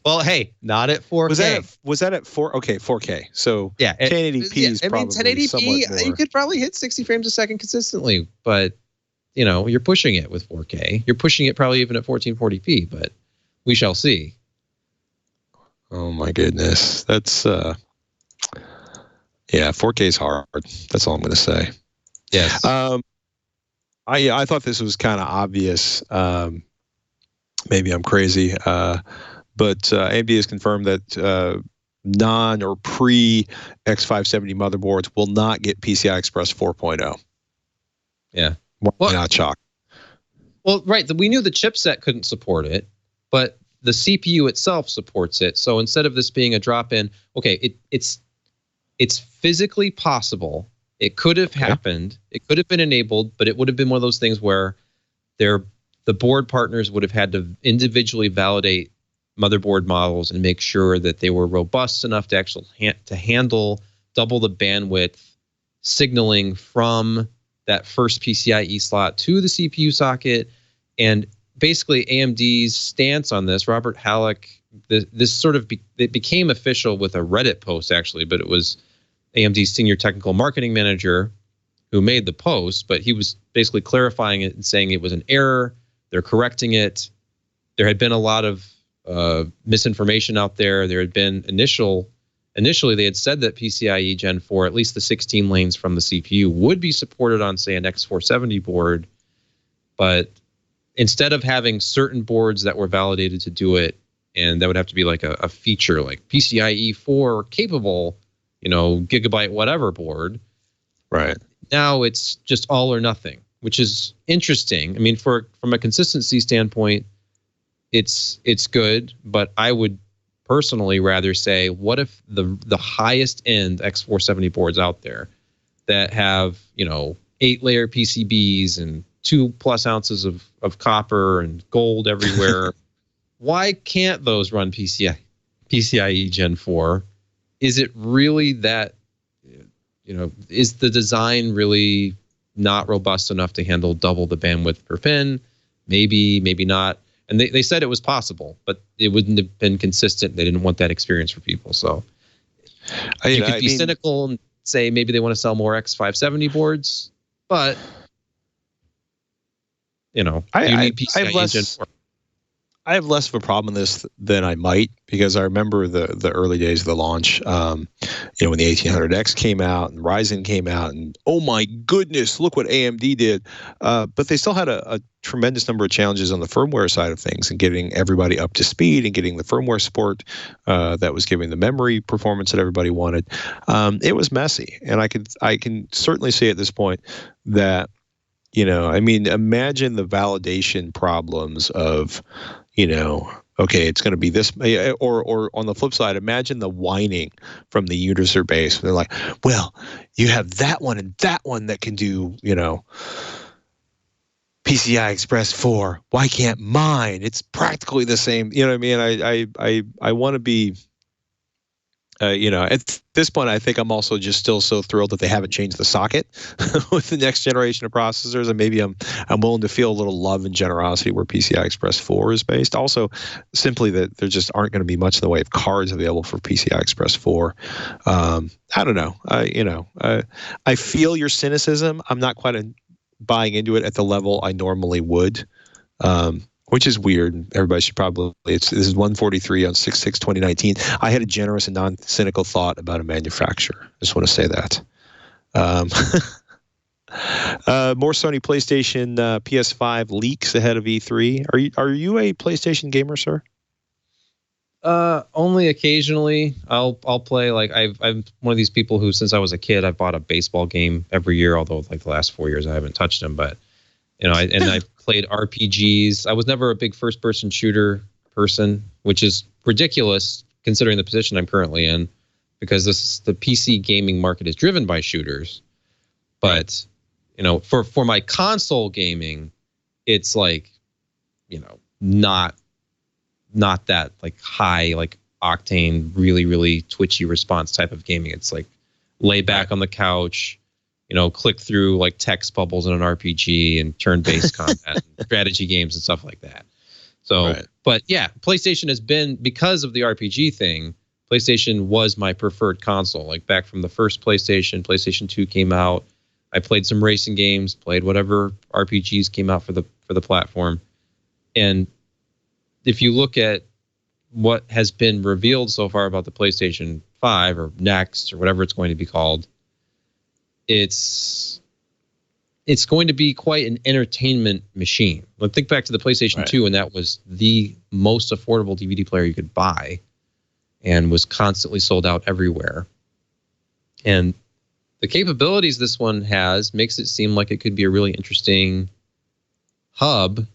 Well, hey, not at 4K. Was that at 4? Okay, 4K. So yeah, 1080p is probably 1080p, you could probably hit 60 frames a second consistently, but you're pushing it with 4K. You're pushing it probably even at 1440p, but we shall see. Oh my goodness, that's 4K is hard. That's all I'm going to say. Yes. I thought this was kind of obvious. Maybe I'm crazy, but AMD has confirmed that non or pre X570 motherboards will not get PCI Express 4.0. Yeah. Why not shock? Well, right. We knew the chipset couldn't support it, but the CPU itself supports it. So instead of this being a drop-in, okay, it's physically possible. It could have happened. It could have been enabled, but it would have been one of those things where the board partners would have had to individually validate motherboard models and make sure that they were robust enough to actually to handle double the bandwidth signaling from that first PCIe slot to the CPU socket. And basically AMD's stance on this, Robert Halleck, this sort of it became official with a Reddit post actually, but it was AMD's senior technical marketing manager who made the post, but he was basically clarifying it and saying it was an error. They're correcting it. There had been a lot of misinformation out there. There had been initially they had said that PCIe Gen 4, at least the 16 lanes from the CPU, would be supported on, say, an X470 board, but instead of having certain boards that were validated to do it, and that would have to be like a feature like PCIe 4 capable, gigabyte whatever board. Right. Now it's just all or nothing, which is interesting. I mean, from a consistency standpoint, it's good, but I would personally rather say, what if the highest end X470 boards out there that have 8-layer PCBs and 2+ ounces of copper and gold everywhere, why can't those run PCIe Gen 4? Is it really that, is the design really not robust enough to handle double the bandwidth per pin? Maybe, maybe not. And they said it was possible, but it wouldn't have been consistent. They didn't want that experience for people. So you could be cynical and say maybe they want to sell more X570 boards, but you need PCIe Gen 4. I have less of a problem with this than I might, because I remember the early days of the launch, when the 1800X came out and Ryzen came out, and oh my goodness, look what AMD did. But they still had a tremendous number of challenges on the firmware side of things and getting everybody up to speed and getting the firmware support that was giving the memory performance that everybody wanted. It was messy, and I can certainly say at this point that, imagine the validation problems of, okay, it's going to be this, or on the flip side, imagine the whining from the user base. They're like, well, you have that one and that one that can do, PCI Express 4. Why can't mine? It's practically the same. You know what I mean? I want to be at this point, I think I'm also just still so thrilled that they haven't changed the socket with the next generation of processors, and maybe I'm willing to feel a little love and generosity where PCI Express 4 is based. Also, simply that there just aren't going to be much in the way of cards available for PCI Express 4. I don't know. I feel your cynicism. I'm not quite buying into it at the level I normally would. Which is weird. Everybody should probably, this is 143 on 6/6/2019. I had a generous and non-cynical thought about a manufacturer. I just want to say that. More Sony PlayStation PS5 leaks ahead of E3. Are you a PlayStation gamer, sir? Only occasionally. I'll play. Like I'm one of these people who, since I was a kid, I've bought a baseball game every year. Although like the last 4 years I haven't touched them, but I played RPGs. I was never a big first-person shooter person, which is ridiculous considering the position I'm currently in, because the PC gaming market is driven by shooters. But for my console gaming, it's like not that like high like octane, really really twitchy response type of gaming. It's like lay back on the couch. Click through like text bubbles in an RPG and turn-based combat and strategy games and stuff like that. So, right. But yeah, PlayStation has been, because of the RPG thing, PlayStation was my preferred console. Like back from the first PlayStation 2 came out. I played some racing games, played whatever RPGs came out for the platform. And if you look at what has been revealed so far about the PlayStation 5 or Next or whatever it's going to be called, it's going to be quite an entertainment machine. Like, think back to the PlayStation 2, and that was the most affordable DVD player you could buy and was constantly sold out everywhere. And the capabilities this one has makes it seem like it could be a really interesting hub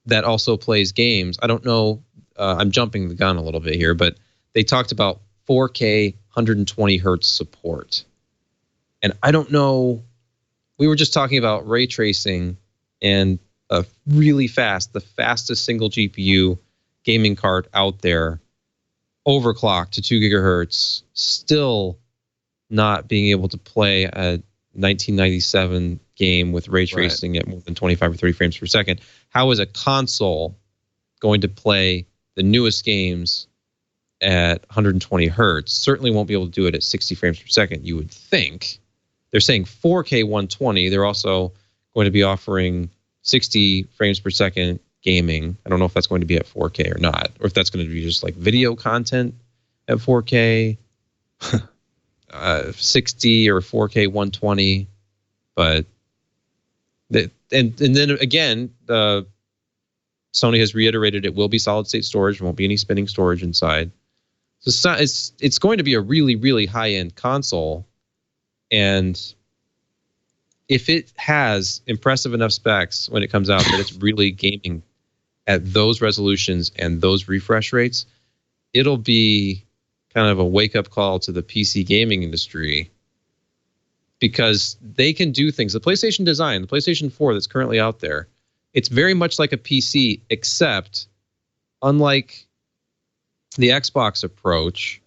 that also plays games. I don't know, I'm jumping the gun a little bit here, but they talked about 4K 120 hertz support. And I don't know, we were just talking about ray tracing and a really fast, the fastest single GPU gaming card out there, overclocked to 2 gigahertz, still not being able to play a 1997 game with ray tracing at more than 25 or 30 frames per second. How is a console going to play the newest games at 120 hertz? Certainly won't be able to do it at 60 frames per second, you would think. They're saying 4K 120. They're also going to be offering 60 frames per second gaming. I don't know if that's going to be at 4K or not, or if that's going to be just like video content at 4K, 60 or 4K 120. But and then again, Sony has reiterated it will be solid state storage. There won't be any spinning storage inside. So it's going to be a really, really high end console. And if it has impressive enough specs when it comes out that it's really gaming at those resolutions and those refresh rates, it'll be kind of a wake-up call to the PC gaming industry, because they can do things. The PlayStation design, the PlayStation 4 that's currently out there, it's very much like a PC, except unlike the Xbox approach,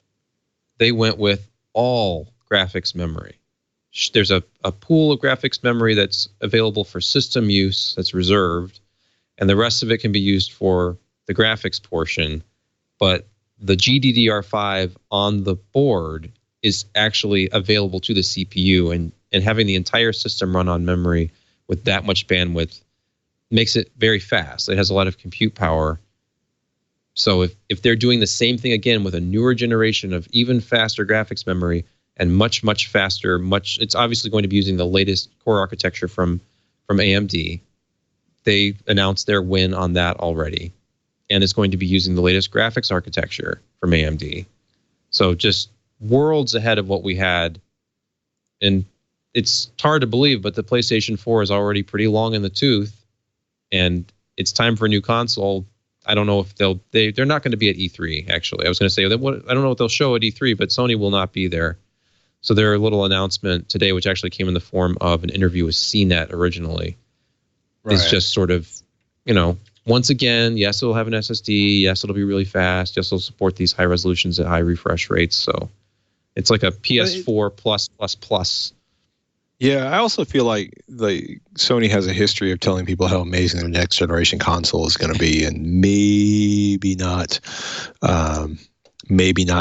they went with all graphics memory. There's a pool of graphics memory that's available for system use that's reserved, and the rest of it can be used for the graphics portion. But the GDDR5 on the board is actually available to the CPU, and having the entire system run on memory with that much bandwidth makes it very fast. It has a lot of compute power. So if they're doing the same thing again with a newer generation of even faster graphics memory, and much faster, it's obviously going to be using the latest core architecture from AMD. They announced their win on that already, and it's going to be using the latest graphics architecture from AMD. So just worlds ahead of what we had. And it's hard to believe, but the PlayStation 4 is already pretty long in the tooth, and it's time for a new console. I don't know if they're not going to be at E3, actually. I was going to say, I don't know what they'll show at E3, but Sony will not be there. So their little announcement today, which actually came in the form of an interview with CNET originally, is just sort of, once again, yes, it'll have an SSD. Yes, it'll be really fast. Yes, it'll support these high resolutions at high refresh rates. So It's like a PS4 plus. Yeah, I also feel like Sony has a history of telling people how amazing their next generation console is going to be, and maybe not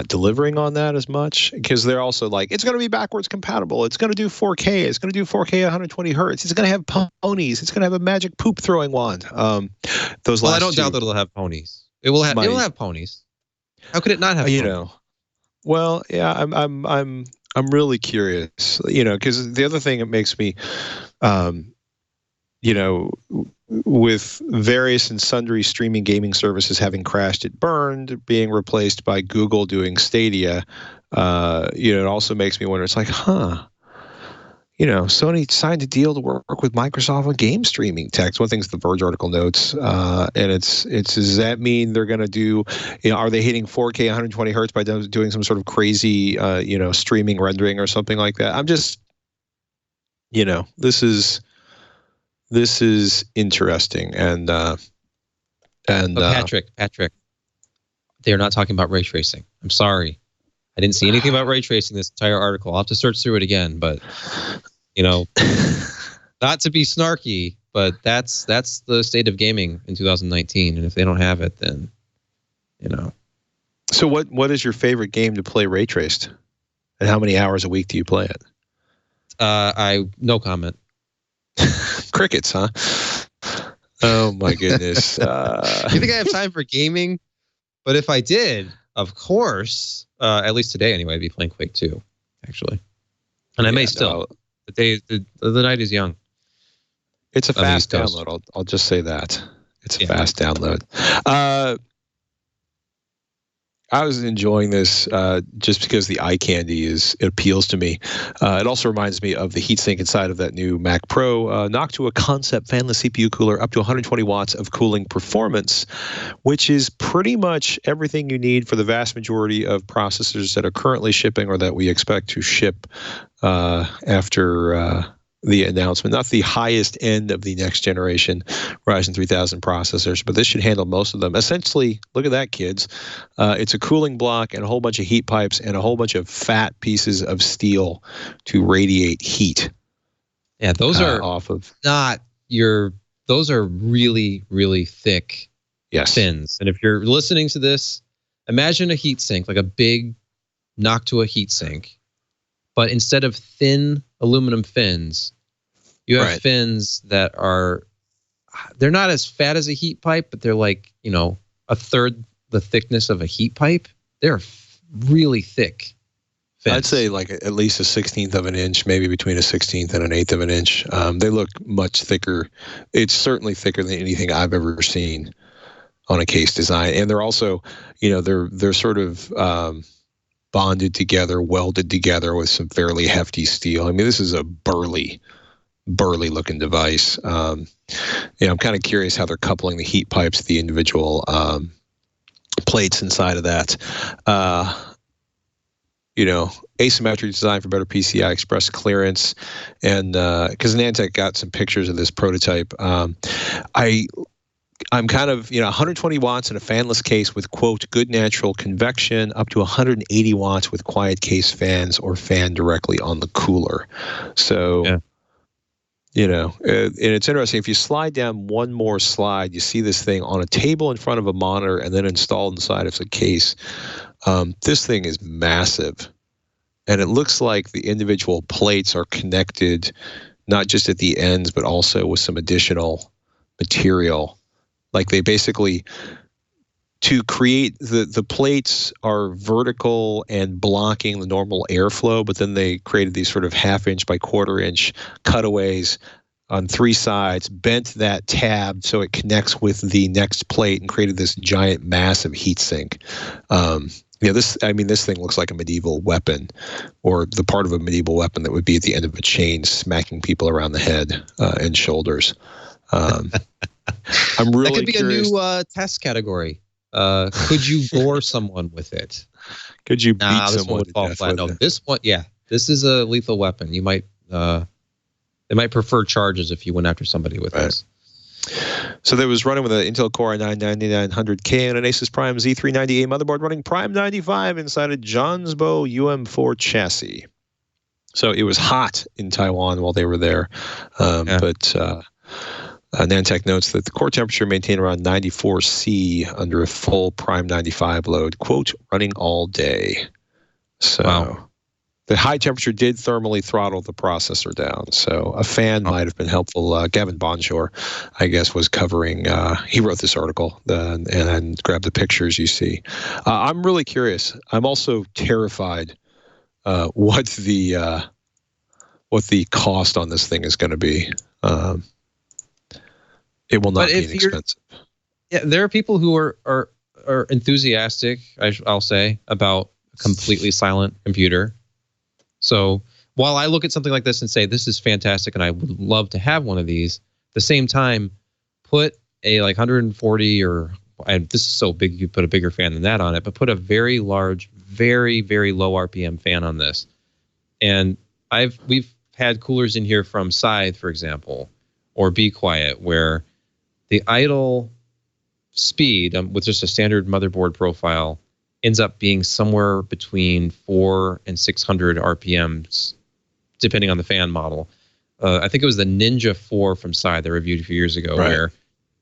delivering on that as much, because they're also like, it's going to be backwards compatible. It's going to do 4K. It's going to do 4K at 120 hertz. It's going to have ponies. It's going to have a magic poop throwing wand. I don't doubt that it'll have ponies. It'll have ponies. How could it not have? Ponies? Well, yeah, I'm really curious, because the other thing that makes me, with various and sundry streaming gaming services having crashed, it burned, being replaced by Google doing Stadia, it also makes me wonder, it's like, Sony signed a deal to work with Microsoft on game streaming tech. One thing's the Verge article notes, and it's does that mean they're going to do, are they hitting 4K 120 hertz by doing some sort of crazy, streaming rendering or something like that? I'm just, this is interesting, and Patrick, they are not talking about ray tracing. I'm sorry, I didn't see anything about ray tracing this entire article. I'll have to search through it again, but not to be snarky, but that's the state of gaming in 2019, and if they don't have it, then So what is your favorite game to play ray traced, and how many hours a week do you play it? No comment. Crickets, huh? Oh my goodness. You think I have time for gaming? But if I did, of course, at least today anyway, I'd be playing Quake 2, actually. And I may still. The night is young. It's a fast download. I'll just say that. It's a fast download. I was enjoying this just because the eye candy it appeals to me. It also reminds me of the heatsink inside of that new Mac Pro, knocked to a concept fanless CPU cooler up to 120 watts of cooling performance, which is pretty much everything you need for the vast majority of processors that are currently shipping or that we expect to ship after the announcement. Not the highest end of the next generation Ryzen 3000 processors, but this should handle most of them. Essentially, look at that, kids. It's a cooling block and a whole bunch of heat pipes and a whole bunch of fat pieces of steel to radiate heat. Yeah, those are those are really, really thick fins. And if you're listening to this, imagine a heat sink, like a big knock to a heat sink, but instead of thin aluminum fins, you have fins that they're not as fat as a heat pipe, but they're like, a third the thickness of a heat pipe. They're really thick fins. I'd say like at least a 1/16 of an inch, maybe between a 1/16 and an 1/8 of an inch. They look much thicker. It's certainly thicker than anything I've ever seen on a case design. And they're also, they're sort of bonded together, welded together with some fairly hefty steel. I mean, this is a burly looking device. I'm kind of curious how they're coupling the heat pipes to the individual plates inside of that. Asymmetric design for better PCI Express clearance. And because Nantech got some pictures of this prototype, I'm kind of, 120 watts in a fanless case with, quote, good natural convection, up to 180 watts with quiet case fans or fan directly on the cooler. So, and it's interesting. If you slide down one more slide, you see this thing on a table in front of a monitor and then installed inside of the case. This thing is massive. And it looks like the individual plates are connected, not just at the ends, but also with some additional material. Like they basically, to create the plates are vertical and blocking the normal airflow, but then they created these sort of 1/2 inch by 1/4 inch cutaways on 3 sides, bent that tab so it connects with the next plate and created this giant, massive heat sink. This thing looks like a medieval weapon, or the part of a medieval weapon that would be at the end of a chain smacking people around the head and shoulders. I'm really that could be curious. A new test category. Could you gore someone with it? Could you beat someone to death with it? This one, this is a lethal weapon. You might, they might prefer charges if you went after somebody with this. So that was running with an Intel Core i9-9900K and an Asus Prime Z390A motherboard running Prime 95 inside a Johnsbo UM4 chassis. So it was hot in Taiwan while they were there. But Nantech notes that the core temperature maintained around 94 C under a full Prime 95 load, quote, running all day. So wow. The high temperature did thermally throttle the processor down, so a fan might have been helpful. Gavin Bonjour, I guess, was covering. He wrote this article and grabbed the pictures you see. I'm really curious. I'm also terrified what the cost on this thing is going to be. It will not be inexpensive. Yeah, there are people who are enthusiastic, I'll say, about a completely silent computer. So while I look at something like this and say, this is fantastic and I would love to have one of these, at the same time, put a like 140 this is so big, you put a bigger fan than that on it, but put a very large, very, very low RPM fan on this. And we've had coolers in here from Scythe, for example, or Be Quiet, where the idle speed with just a standard motherboard profile ends up being somewhere between 400 and 600 RPMs, depending on the fan model. I think it was the Ninja 4 from Scythe I reviewed a few years ago, right, where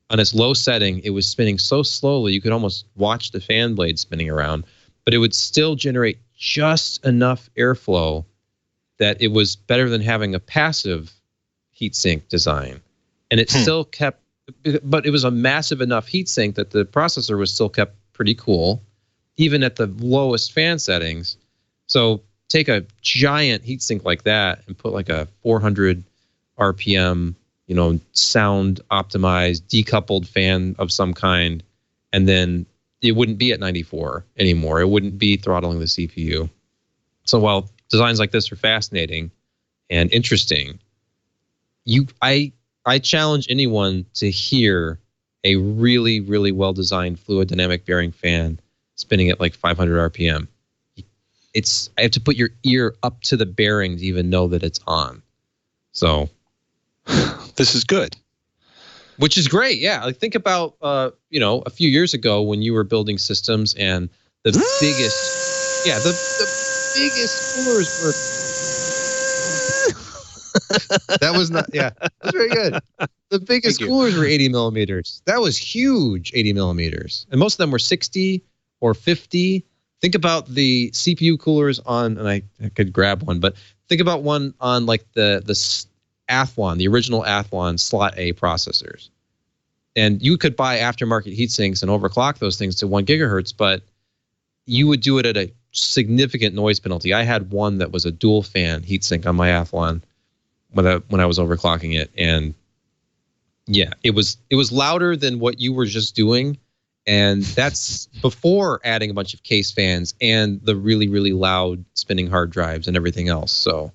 on its low setting, it was spinning so slowly you could almost watch the fan blade spinning around, but it would still generate just enough airflow that it was better than having a passive heatsink design. And it still kept, but it was a massive enough heatsink that the processor was still kept pretty cool, even at the lowest fan settings. So take a giant heatsink like that and put like a 400 RPM, sound optimized, decoupled fan of some kind, and then it wouldn't be at 94 anymore. It wouldn't be throttling the CPU. So while designs like this are fascinating and interesting, I challenge anyone to hear a really, really well-designed fluid dynamic bearing fan spinning at like 500 RPM. I have to put your ear up to the bearing to even know that it's on. So this is good. Which is great. Yeah. Like think about, a few years ago when you were building systems and the biggest, the biggest coolers were. That was not, that was very good. The biggest coolers were 80 millimeters. That was huge, 80 millimeters. And most of them were 60 or 50. Think about the CPU coolers on, and I could grab one, but think about one on like the Athlon, the original Athlon slot A processors. And you could buy aftermarket heatsinks and overclock those things to 1 gigahertz, but you would do it at a significant noise penalty. I had one that was a dual fan heatsink on my Athlon when I was overclocking it, and yeah, it was louder than what you were just doing, and that's before adding a bunch of case fans and the really, really loud spinning hard drives and everything else. So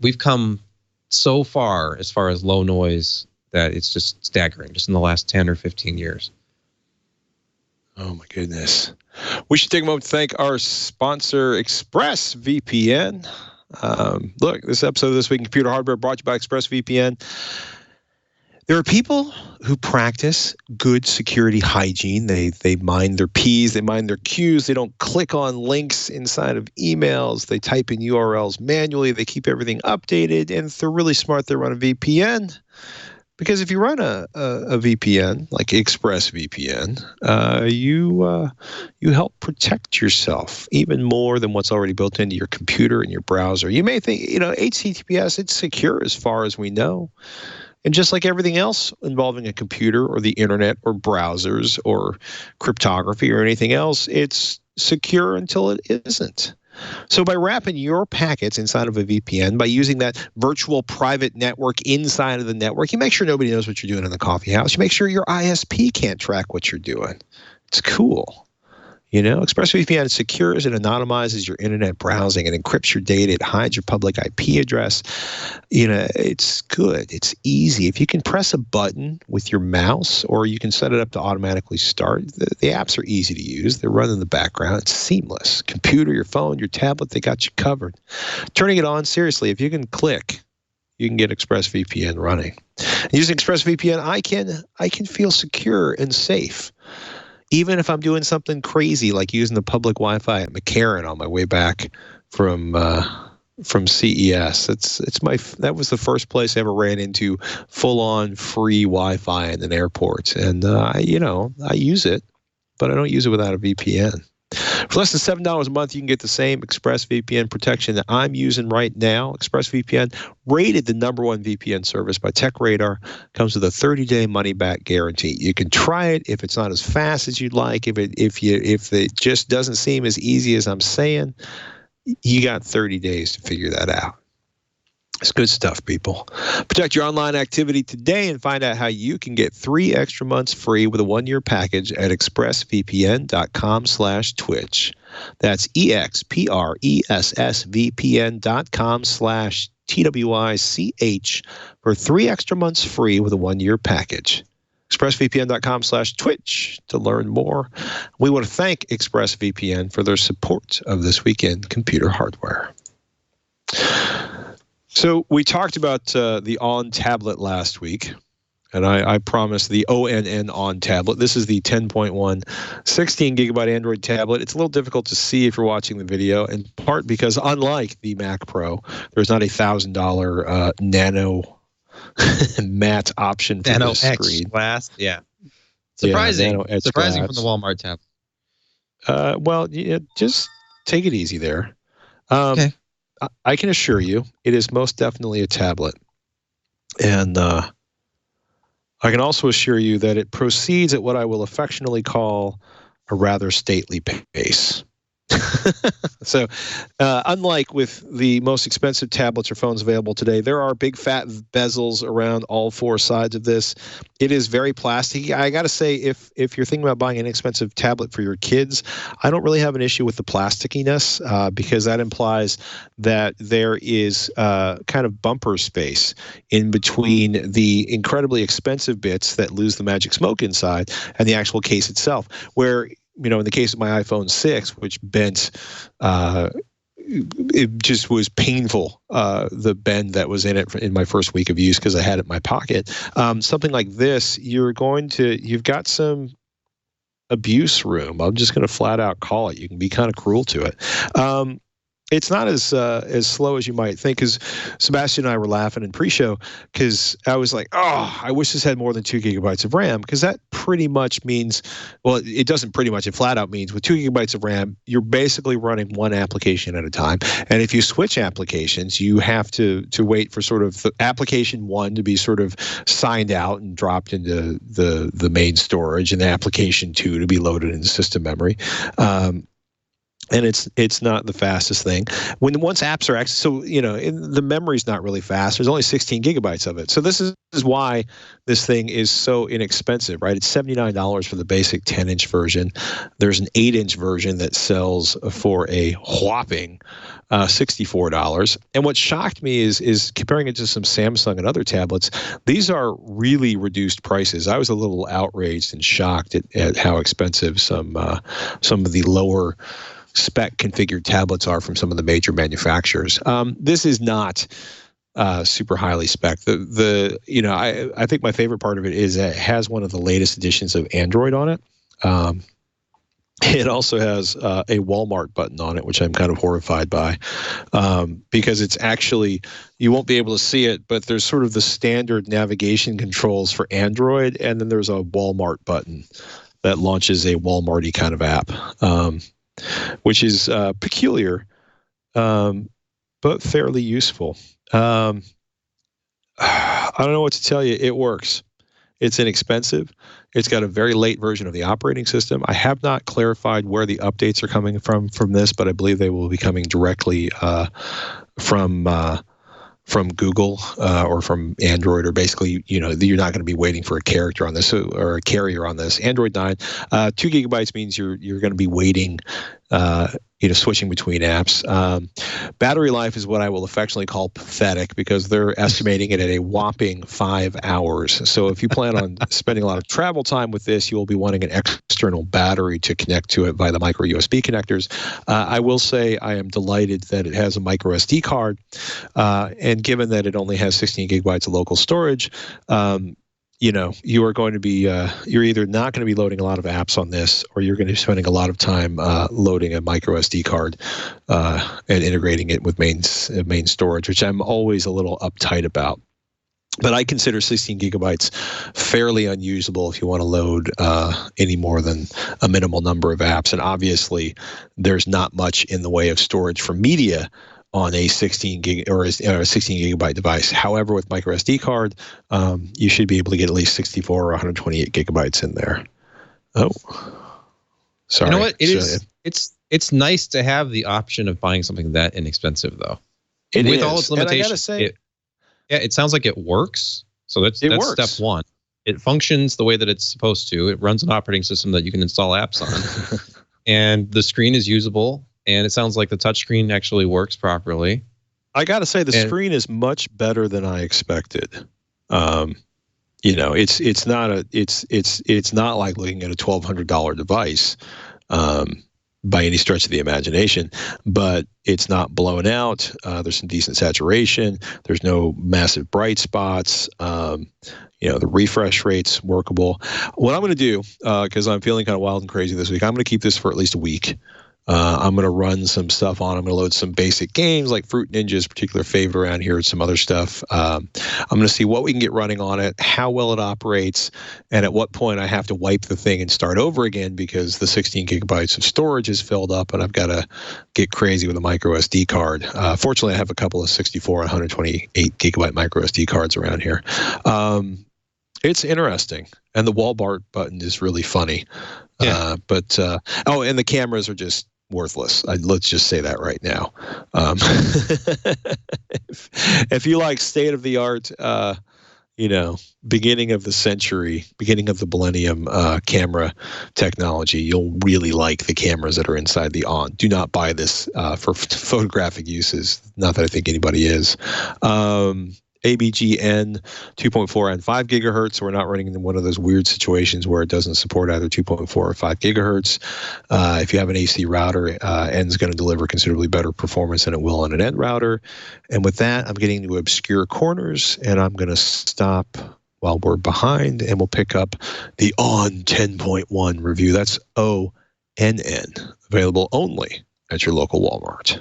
we've come so far as low noise that it's just staggering, just in the last 10 or 15 years. Oh my goodness. We should take a moment to thank our sponsor, ExpressVPN. Look, this episode of This Week in Computer Hardware brought to you by ExpressVPN. There are people who practice good security hygiene. They mind their P's, they mind their Q's. They don't click on links inside of emails. They type in URLs manually. They keep everything updated. And if they're really smart, they run a VPN. Because if you run a VPN, like ExpressVPN, you help protect yourself even more than what's already built into your computer and your browser. You may think, HTTPS, it's secure as far as we know. And just like everything else involving a computer or the internet or browsers or cryptography or anything else, it's secure until it isn't. So by wrapping your packets inside of a VPN, by using that virtual private network inside of the network, you make sure nobody knows what you're doing in the coffee house. You make sure your ISP can't track what you're doing. It's cool. ExpressVPN secures and anonymizes your internet browsing. It encrypts your data. It hides your public IP address. It's good. It's easy. If you can press a button with your mouse, or you can set it up to automatically start, the apps are easy to use. They're running in the background. It's seamless. Computer, your phone, your tablet, they got you covered. Turning it on, seriously, if you can click, you can get ExpressVPN running. Using ExpressVPN, I can feel secure and safe, even if I'm doing something crazy like using the public Wi-Fi at McCarran on my way back from CES. That was the first place I ever ran into full-on free Wi-Fi in an airport, and I use it, but I don't use it without a VPN. For less than $7 a month, you can get the same ExpressVPN protection that I'm using right now. ExpressVPN, rated the #1 VPN service by TechRadar, comes with a 30-day money-back guarantee. You can try it if it's not as fast as you'd like. If it just doesn't seem as easy as I'm saying, you got 30 days to figure that out. It's good stuff, people. Protect your online activity today and find out how you can get 3 extra months free with a 1-year package at expressvpn.com/twitch. That's expressvpn.com/TWICH for 3 extra months free with a 1-year package. expressvpn.com/twitch to learn more. We want to thank ExpressVPN for their support of This Week in Computer Hardware. So we talked about the ON tablet last week, and I promised the ONN ON tablet. This is the 10.1 16-gigabyte Android tablet. It's a little difficult to see if you're watching the video, in part because unlike the Mac Pro, there's not a $1,000 nano matte option for Nano this X screen. glass, yeah. Surprising. Nano X Surprising glass. from the Walmart tablet. Well, yeah, just take it easy there. Okay. I can assure you, it is most definitely a tablet. And I can also assure you that it proceeds at what I will affectionately call a rather stately pace. So unlike with the most expensive tablets or phones available today, there are big fat bezels around all 4 sides of this. It is very plasticky. I got to say, if you're thinking about buying an inexpensive tablet for your kids, I don't really have an issue with the plastickiness because that implies that there is kind of bumper space in between the incredibly expensive bits that lose the magic smoke inside and the actual case itself, where in the case of my iPhone 6, which bent, it just was painful, the bend that was in it in my first week of use because I had it in my pocket. Something like this, you've got some abuse room. I'm just going to flat out call it. You can be kind of cruel to it. It's not as slow as you might think, because Sebastian and I were laughing in pre-show because I was like, oh, I wish this had more than 2 gigabytes of RAM, because that pretty much means, well, it doesn't pretty much, it flat out means with 2 gigabytes of RAM, you're basically running one application at a time. And if you switch applications, you have to wait for sort of the application 1 to be sort of signed out and dropped into the main storage, and the application 2 to be loaded into system memory. And it's not the fastest thing. Once apps are accessed, so the memory's not really fast. There's only 16 gigabytes of it. So this is why this thing is so inexpensive, right? It's $79 for the basic 10-inch version. There's an 8-inch version that sells for a whopping $64. And what shocked me is comparing it to some Samsung and other tablets, these are really reduced prices. I was a little outraged and shocked at how expensive some of the lower spec configured tablets are from some of the major manufacturers. This is not super highly spec. I think my favorite part of it is that it has one of the latest editions of Android on it. It also has a Walmart button on it, which I'm kind of horrified by, because it's actually, you won't be able to see it, but there's sort of the standard navigation controls for Android, and then there's a Walmart button that launches a Walmart-y kind of app. Which is peculiar, but fairly useful. I don't know what to tell you. It works. It's inexpensive. It's got a very late version of the operating system. I have not clarified where the updates are coming from this, but I believe they will be coming directly from Google or from Android, or basically, you're not going to be waiting for a character on this or a carrier on this. Android 9, 2 gigabytes means you're going to be waiting switching between apps. Battery life is what I will affectionately call pathetic because they're estimating it at a whopping 5 hours. So if you plan on spending a lot of travel time with this, you will be wanting an external battery to connect to it via the micro USB connectors. I will say I am delighted that it has a micro SD card, and given that it only has 16 gigabytes of local storage, you are going to be, you're either not going to be loading a lot of apps on this, or you're going to be spending a lot of time loading a micro SD card and integrating it with main storage, which I'm always a little uptight about. But I consider 16 gigabytes fairly unusable if you want to load any more than a minimal number of apps. And obviously, there's not much in the way of storage for media on a 16 gig or a 16 gigabyte device. However, with micro SD card, you should be able to get at least 64 or 128 gigabytes in there. Oh, sorry. You know what? It's nice to have the option of buying something that inexpensive, though. With all its limitations, it sounds like it works. So that's works. step one. It functions the way that it's supposed to. It runs an operating system that you can install apps on, and the screen is usable. And it sounds like the touchscreen actually works properly. I got to say, the screen is much better than I expected. It's not like looking at a $1,200 device by any stretch of the imagination, but it's not blown out. There's some decent saturation. There's no massive bright spots. The refresh rate's workable. What I'm going to do, because I'm feeling kind of wild and crazy this week, I'm going to keep this for at least a week. I'm going to run some stuff on. I'm going to load some basic games like Fruit Ninja's particular favorite around here and some other stuff. I'm going to see what we can get running on it, how well it operates, and at what point I have to wipe the thing and start over again because the 16 gigabytes of storage is filled up and I've got to get crazy with a micro SD card. Fortunately, I have a couple of 64 and 128 gigabyte micro SD cards around here. It's interesting, and the wall bar button is really funny. Yeah. And the cameras are just worthless. Let's just say that right now. If you like state of the art, beginning of the century, beginning of the millennium camera technology, you'll really like the cameras that are inside the ON. Do not buy this for photographic uses. Not that I think anybody is. ABGN 2.4 and 5 gigahertz. So we're not running into one of those weird situations where it doesn't support either 2.4 or 5 gigahertz. If you have an AC router, N is going to deliver considerably better performance than it will on an N router. And with that, I'm getting to obscure corners, and I'm going to stop while we're behind, and we'll pick up the ON 10.1 review. That's ONN, available only at your local Walmart.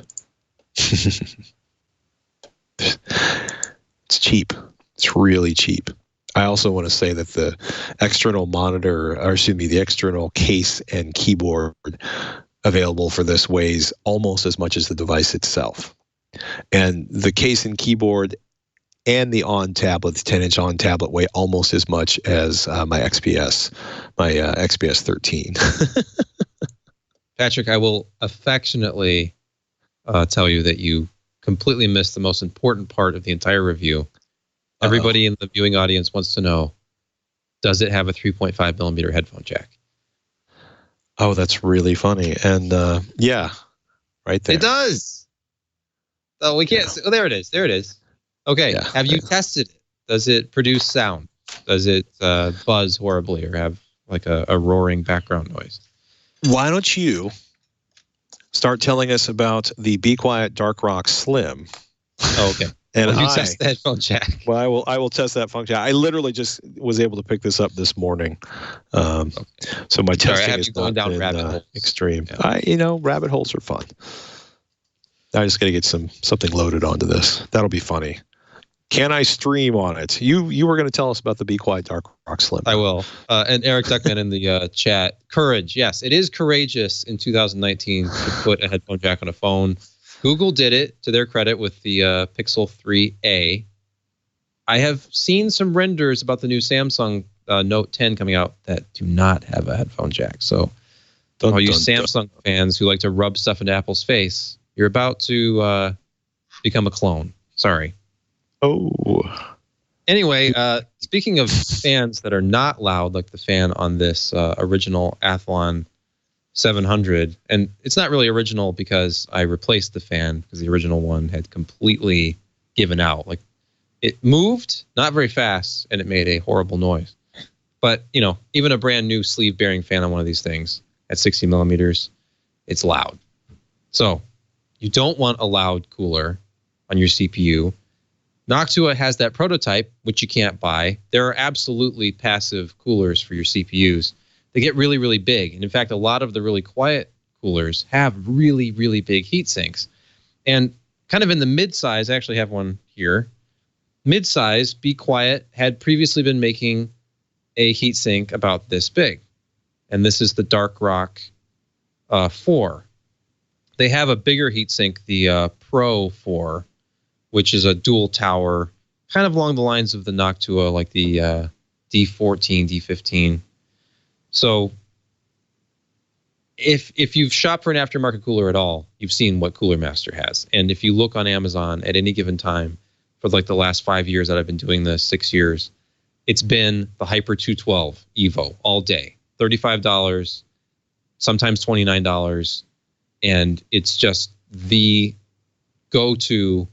It's cheap. It's really cheap. I also want to say that the external the external case and keyboard available for this weighs almost as much as the device itself. And the case and keyboard and the ON tablet, the 10-inch ON tablet, weigh almost as much as my XPS 13. Patrick, I will affectionately tell you that you completely missed the most important part of the entire review. Everybody in the viewing audience wants to know, does it have a 3.5 millimeter headphone jack? Oh, that's really funny. And yeah, right there. It does. Oh, we can't. Yeah. Oh, there it is. There it is. Okay. Yeah, have you tested it? Does it produce sound? Does it buzz horribly or have like a roaring background noise? Why don't you start telling us about the Be Quiet Dark Rock Slim? Oh, okay. And you test the headphone jack. Well, I will test that function. I literally just was able to pick this up this morning. Okay. So my testing is not down been extreme. Yeah. Rabbit holes are fun. I just got to get something loaded onto this. That'll be funny. Can I stream on it? You were going to tell us about the Be Quiet Dark Rock Slim. I will. And Eric Duckman in the chat. Courage. Yes, it is courageous in 2019 to put a headphone jack on a phone. Google did it, to their credit, with the Pixel 3a. I have seen some renders about the new Samsung Note 10 coming out that do not have a headphone jack. So all you Samsung fans who like to rub stuff into Apple's face, you're about to become a clone. Sorry. Oh. Anyway, speaking of fans that are not loud, like the fan on this original Athlon 700, and it's not really original because I replaced the fan because the original one had completely given out. Like, it moved not very fast and it made a horrible noise. But, you know, even a brand new sleeve bearing fan on one of these things at 60 millimeters, it's loud. So you don't want a loud cooler on your CPU. Noctua has that prototype, which you can't buy. There are absolutely passive coolers for your CPUs. They get really, really big. And in fact, a lot of the really quiet coolers have really, really big heat sinks. And kind of in the mid-size, I actually have one here. Mid-size, Be Quiet, had previously been making a heatsink about this big. And this is the Dark Rock 4. They have a bigger heatsink, the Pro 4, which is a dual tower, kind of along the lines of the Noctua, like the D14, D15. So if you've shopped for an aftermarket cooler at all, you've seen what Cooler Master has. And if you look on Amazon at any given time for like the last 5 years that I've been doing this, 6 years, it's been the Hyper 212 Evo all day. $35, sometimes $29. And it's just the go-to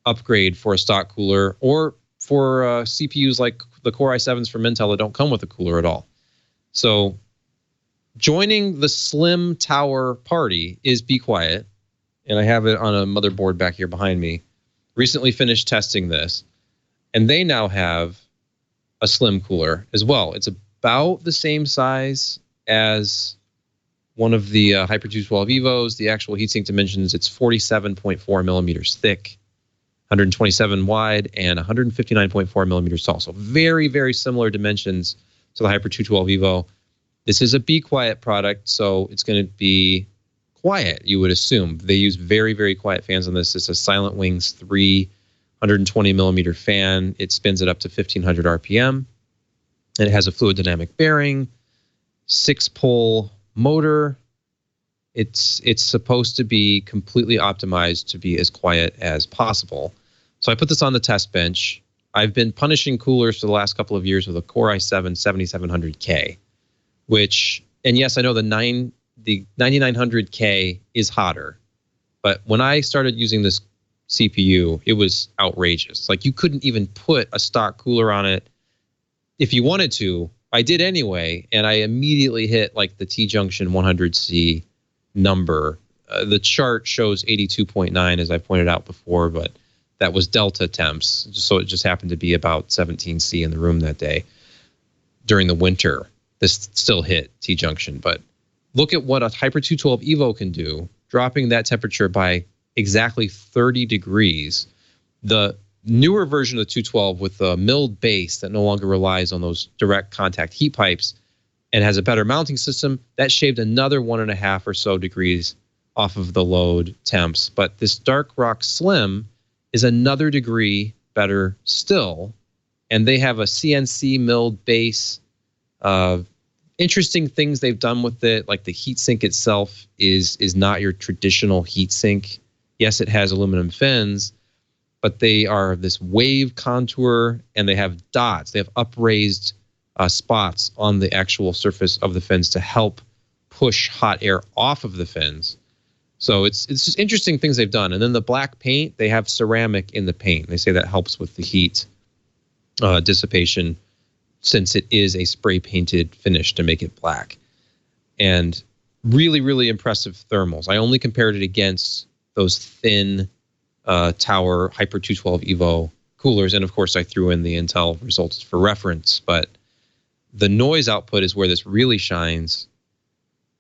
upgrade for a stock cooler, or for CPUs like the Core i7s from Intel that don't come with a cooler at all. So joining the Slim Tower party is Be Quiet, and I have it on a motherboard back here behind me. Recently finished testing this, and they now have a slim cooler as well. It's about the same size as one of the Hyper 212 Evos. The actual heatsink dimensions, it's 47.4 millimeters thick, 127 wide, and 159.4 millimeters tall. So very, very similar dimensions to the Hyper 212 Evo. This is a Be Quiet product, so it's going to be quiet, you would assume. They use very, very quiet fans on this. It's a Silent Wings 3 120 millimeter fan. It spins it up to 1500 RPM. And it has a fluid dynamic bearing, 6-pole motor. It's supposed to be completely optimized to be as quiet as possible. So I put this on the test bench. I've been punishing coolers for the last couple of years with a Core i7 7700K, which, and yes, I know the 9900K is hotter, but when I started using this CPU, it was outrageous. Like, you couldn't even put a stock cooler on it if you wanted to. I did anyway, and I immediately hit like the T-junction 100C number. The chart shows 82.9, as I pointed out before, but that was delta temps, so it just happened to be about 17C in the room that day during the winter. This still hit T-junction, but look at what a Hyper 212 Evo can do, dropping that temperature by exactly 30 degrees. The newer version of the 212 with the milled base that no longer relies on those direct contact heat pipes and has a better mounting system, that shaved another 1.5 or so degrees off of the load temps. But this Dark Rock Slim is another degree better still, and they have a CNC milled base. Interesting things they've done with it, like the heatsink itself is not your traditional heatsink. Yes, it has aluminum fins, but they are this wave contour, and they have dots. They have upraised spots on the actual surface of the fins to help push hot air off of the fins. So it's just interesting things they've done. And then the black paint, they have ceramic in the paint. They say that helps with the heat dissipation, since it is a spray painted finish to make it black. And really, really impressive thermals. I only compared it against those thin Tower Hyper 212 Evo coolers. And of course, I threw in the Intel results for reference. But the noise output is where this really shines,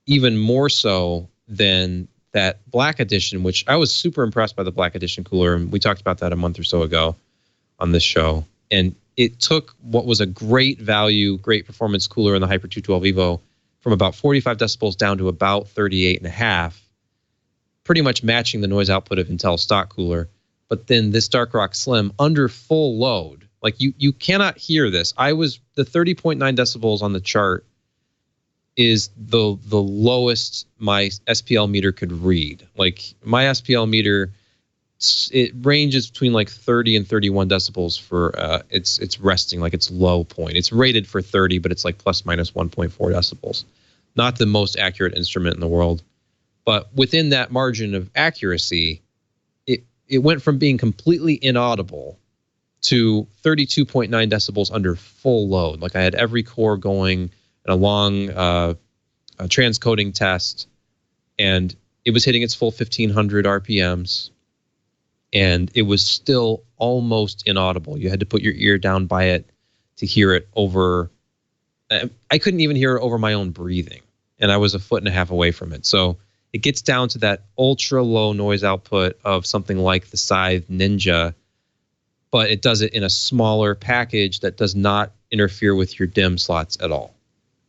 even more so than that Black Edition, which I was super impressed by the Black Edition cooler. And we talked about that a month or so ago on this show. And it took what was a great value, great performance cooler in the Hyper 212 Evo from about 45 decibels down to about 38.5, pretty much matching the noise output of Intel stock cooler. But then this Dark Rock Slim under full load, like you cannot hear this. The 30.9 decibels on the chart is the lowest my SPL meter could read. Like, my SPL meter, it ranges between like 30 and 31 decibels for it's resting, like its low point. It's rated for 30, but it's like plus minus 1.4 decibels. not the most accurate instrument in the world. But within that margin of accuracy, it went from being completely inaudible to 32.9 decibels under full load. Like I had every core going in a long transcoding test, and it was hitting its full 1500 RPMs, and it was still almost inaudible. You had to put your ear down by it to hear it over. I couldn't even hear it over my own breathing, and I was a foot and a half away from it. So it gets down to that ultra low noise output of something like the Scythe Ninja, but it does it in a smaller package that does not interfere with your DIMM slots at all.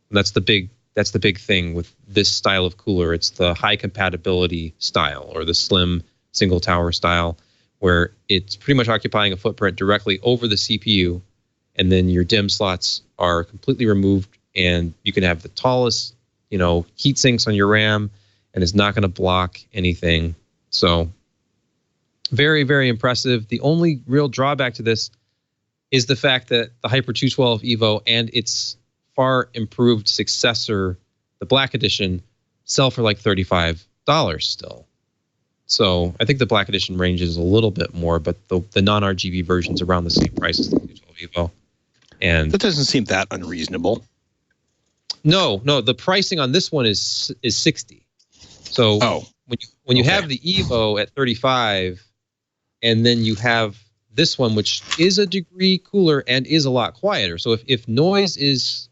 And that's the big thing with this style of cooler. It's the high compatibility style, or the slim single tower style, where it's pretty much occupying a footprint directly over the CPU, and then your DIMM slots are completely removed, and you can have the tallest, heat sinks on your RAM, and it's not going to block anything. So very, very impressive. The only real drawback to this is the fact that the Hyper 212 Evo and its far improved successor, the Black Edition, sell for like $35 still. So I think the Black Edition ranges a little bit more, but the non-RGB version's around the same price as the 212 Evo. And that doesn't seem that unreasonable. No, the pricing on this one is 60. So when you have the Evo at 35, and then you have this one, which is a degree cooler and is a lot quieter. So if noise is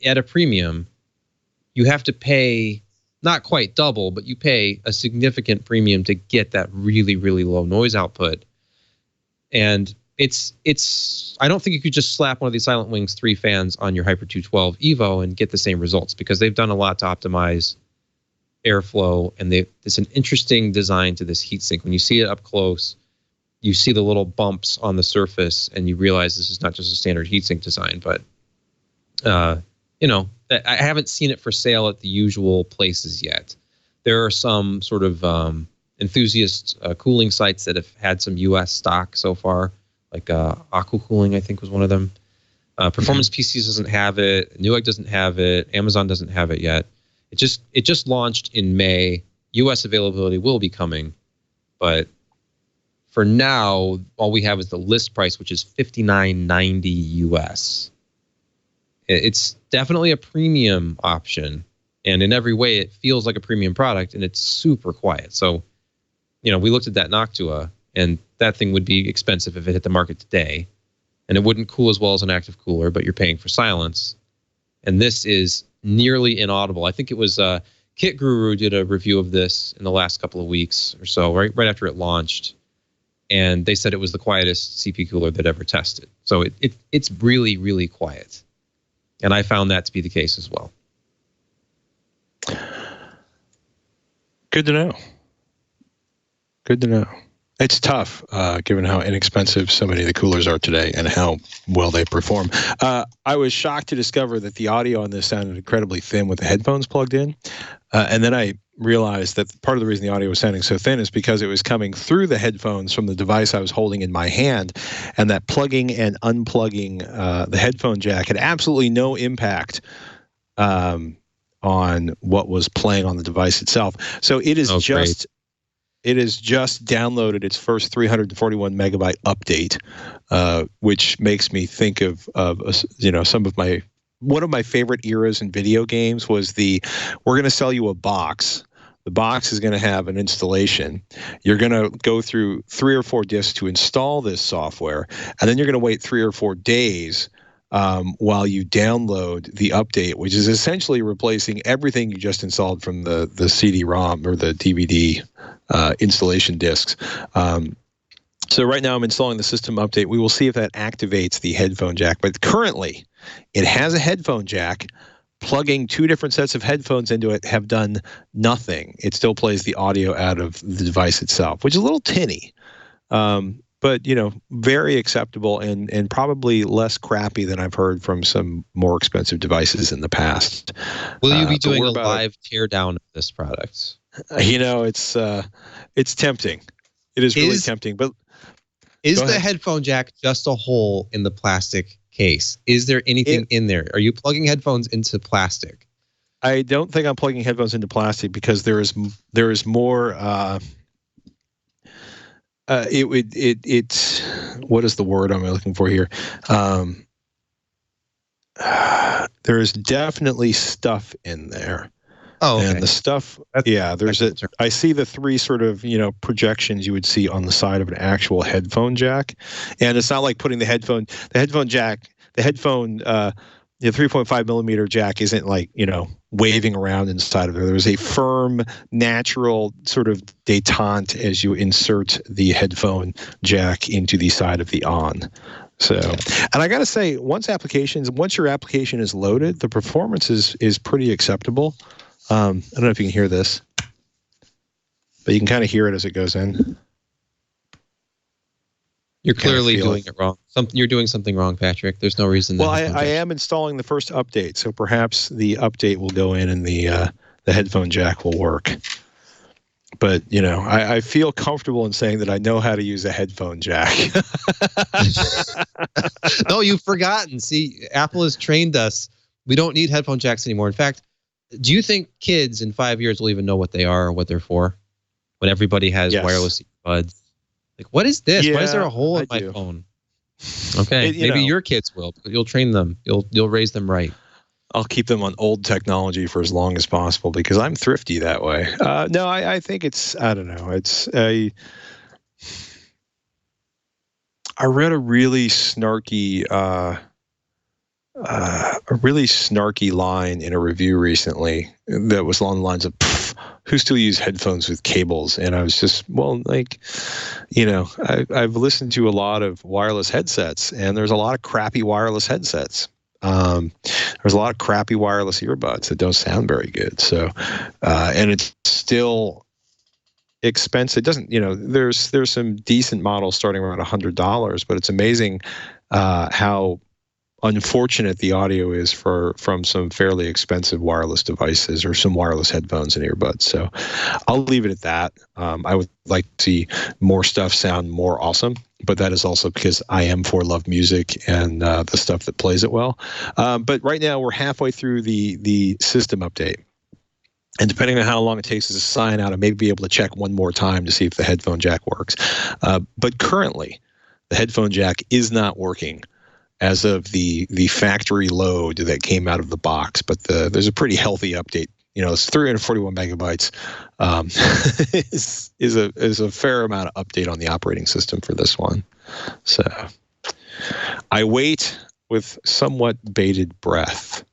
at a premium, you have to pay not quite double, but you pay a significant premium to get that really, really low noise output. And it's I don't think you could just slap one of these Silent Wings 3 fans on your Hyper 212 Evo and get the same results, because they've done a lot to optimize airflow, and it's an interesting design to this heatsink. When you see it up close, you see the little bumps on the surface, and you realize this is not just a standard heatsink design. But I haven't seen it for sale at the usual places yet. There are some sort of enthusiast cooling sites that have had some US stock so far, like Aqua Cooling, I think, was one of them. Performance PCs doesn't have it. Newegg doesn't have it. Amazon doesn't have it yet. It just launched in May. US availability will be coming, but for now, all we have is the list price, which is $59.90 US. It's definitely a premium option, and in every way, it feels like a premium product, and it's super quiet. So, we looked at that Noctua, and that thing would be expensive if it hit the market today, and it wouldn't cool as well as an active cooler, but you're paying for silence. And this is nearly inaudible. I think it was Kit Guru did a review of this in the last couple of weeks or so, right after it launched, and they said it was the quietest CP cooler they'd ever tested. So it's really, really quiet, and I found that to be the case as well. Good to know. Good to know. It's tough, given how inexpensive so many of the coolers are today and how well they perform. I was shocked to discover that the audio on this sounded incredibly thin with the headphones plugged in. And then I realized that part of the reason the audio was sounding so thin is because it was coming through the headphones from the device I was holding in my hand, and that plugging and unplugging the headphone jack had absolutely no impact on what was playing on the device itself. So it is just... It has just downloaded its first 341 megabyte update, which makes me think of one of my favorite eras in video games was we're going to sell you a box. The box is going to have an installation. You're going to go through 3 or 4 disks to install this software, and then you're going to wait 3 or 4 days while you download the update, which is essentially replacing everything you just installed from the CD-ROM or the DVD installation disks. So right now I'm installing the system update. We will see if that activates the headphone jack. But currently, it has a headphone jack. Plugging 2 different sets of headphones into it have done nothing. It still plays the audio out of the device itself, which is a little tinny. But, very acceptable and probably less crappy than I've heard from some more expensive devices in the past. Will you be doing a live teardown of this product? It's tempting. It is really tempting. But is the headphone jack just a hole in the plastic case? Is there anything in there? Are you plugging headphones into plastic? I don't think I'm plugging headphones into plastic because there is more. It's what is the word I'm looking for here? There is definitely stuff in there. Oh, okay. And the stuff, I see the three sort of, projections you would see on the side of an actual headphone jack. And it's not like putting the headphone jack, the 3.5 millimeter jack isn't like, waving around inside of it. There's a firm, natural sort of detente as you insert the headphone jack into the side of the on. So, and I got to say, once your application is loaded, the performance is pretty acceptable. I don't know if you can hear this, but you can kind of hear it as it goes in. You're clearly doing it wrong. You're doing something wrong, Patrick. There's no reason. Well, I am installing the first update, so perhaps the update will go in and the headphone jack will work. But, I feel comfortable in saying that I know how to use a headphone jack. No, you've forgotten. See, Apple has trained us. We don't need headphone jacks anymore. In fact, do you think kids in 5 years will even know what they are or what they're for? When everybody has wireless earbuds. Like, what is this? Why is there a hole in my phone? Okay, maybe your kids will. You'll train them. You'll raise them right. I'll keep them on old technology for as long as possible because I'm thrifty that way. No, I think it's, I don't know. I read a really snarky line in a review recently that was along the lines of, who still use headphones with cables? And I was just, I've listened to a lot of wireless headsets, and there's a lot of crappy wireless headsets. There's a lot of crappy wireless earbuds that don't sound very good. So, and it's still expensive. It doesn't, there's some decent models starting around $100, but it's amazing how unfortunate the audio is from some fairly expensive wireless devices or some wireless headphones and earbuds. So I'll leave it at that. I would like to see more stuff sound more awesome, but that is also because I am for love music and the stuff that plays it well. But right now we're halfway through the system update. And depending on how long it takes us to sign out, I may be able to check one more time to see if the headphone jack works. But currently, the headphone jack is not working as of the factory load that came out of the box, but there's a pretty healthy update. It's 341 megabytes. is a fair amount of update on the operating system for this one. So I wait with somewhat bated breath.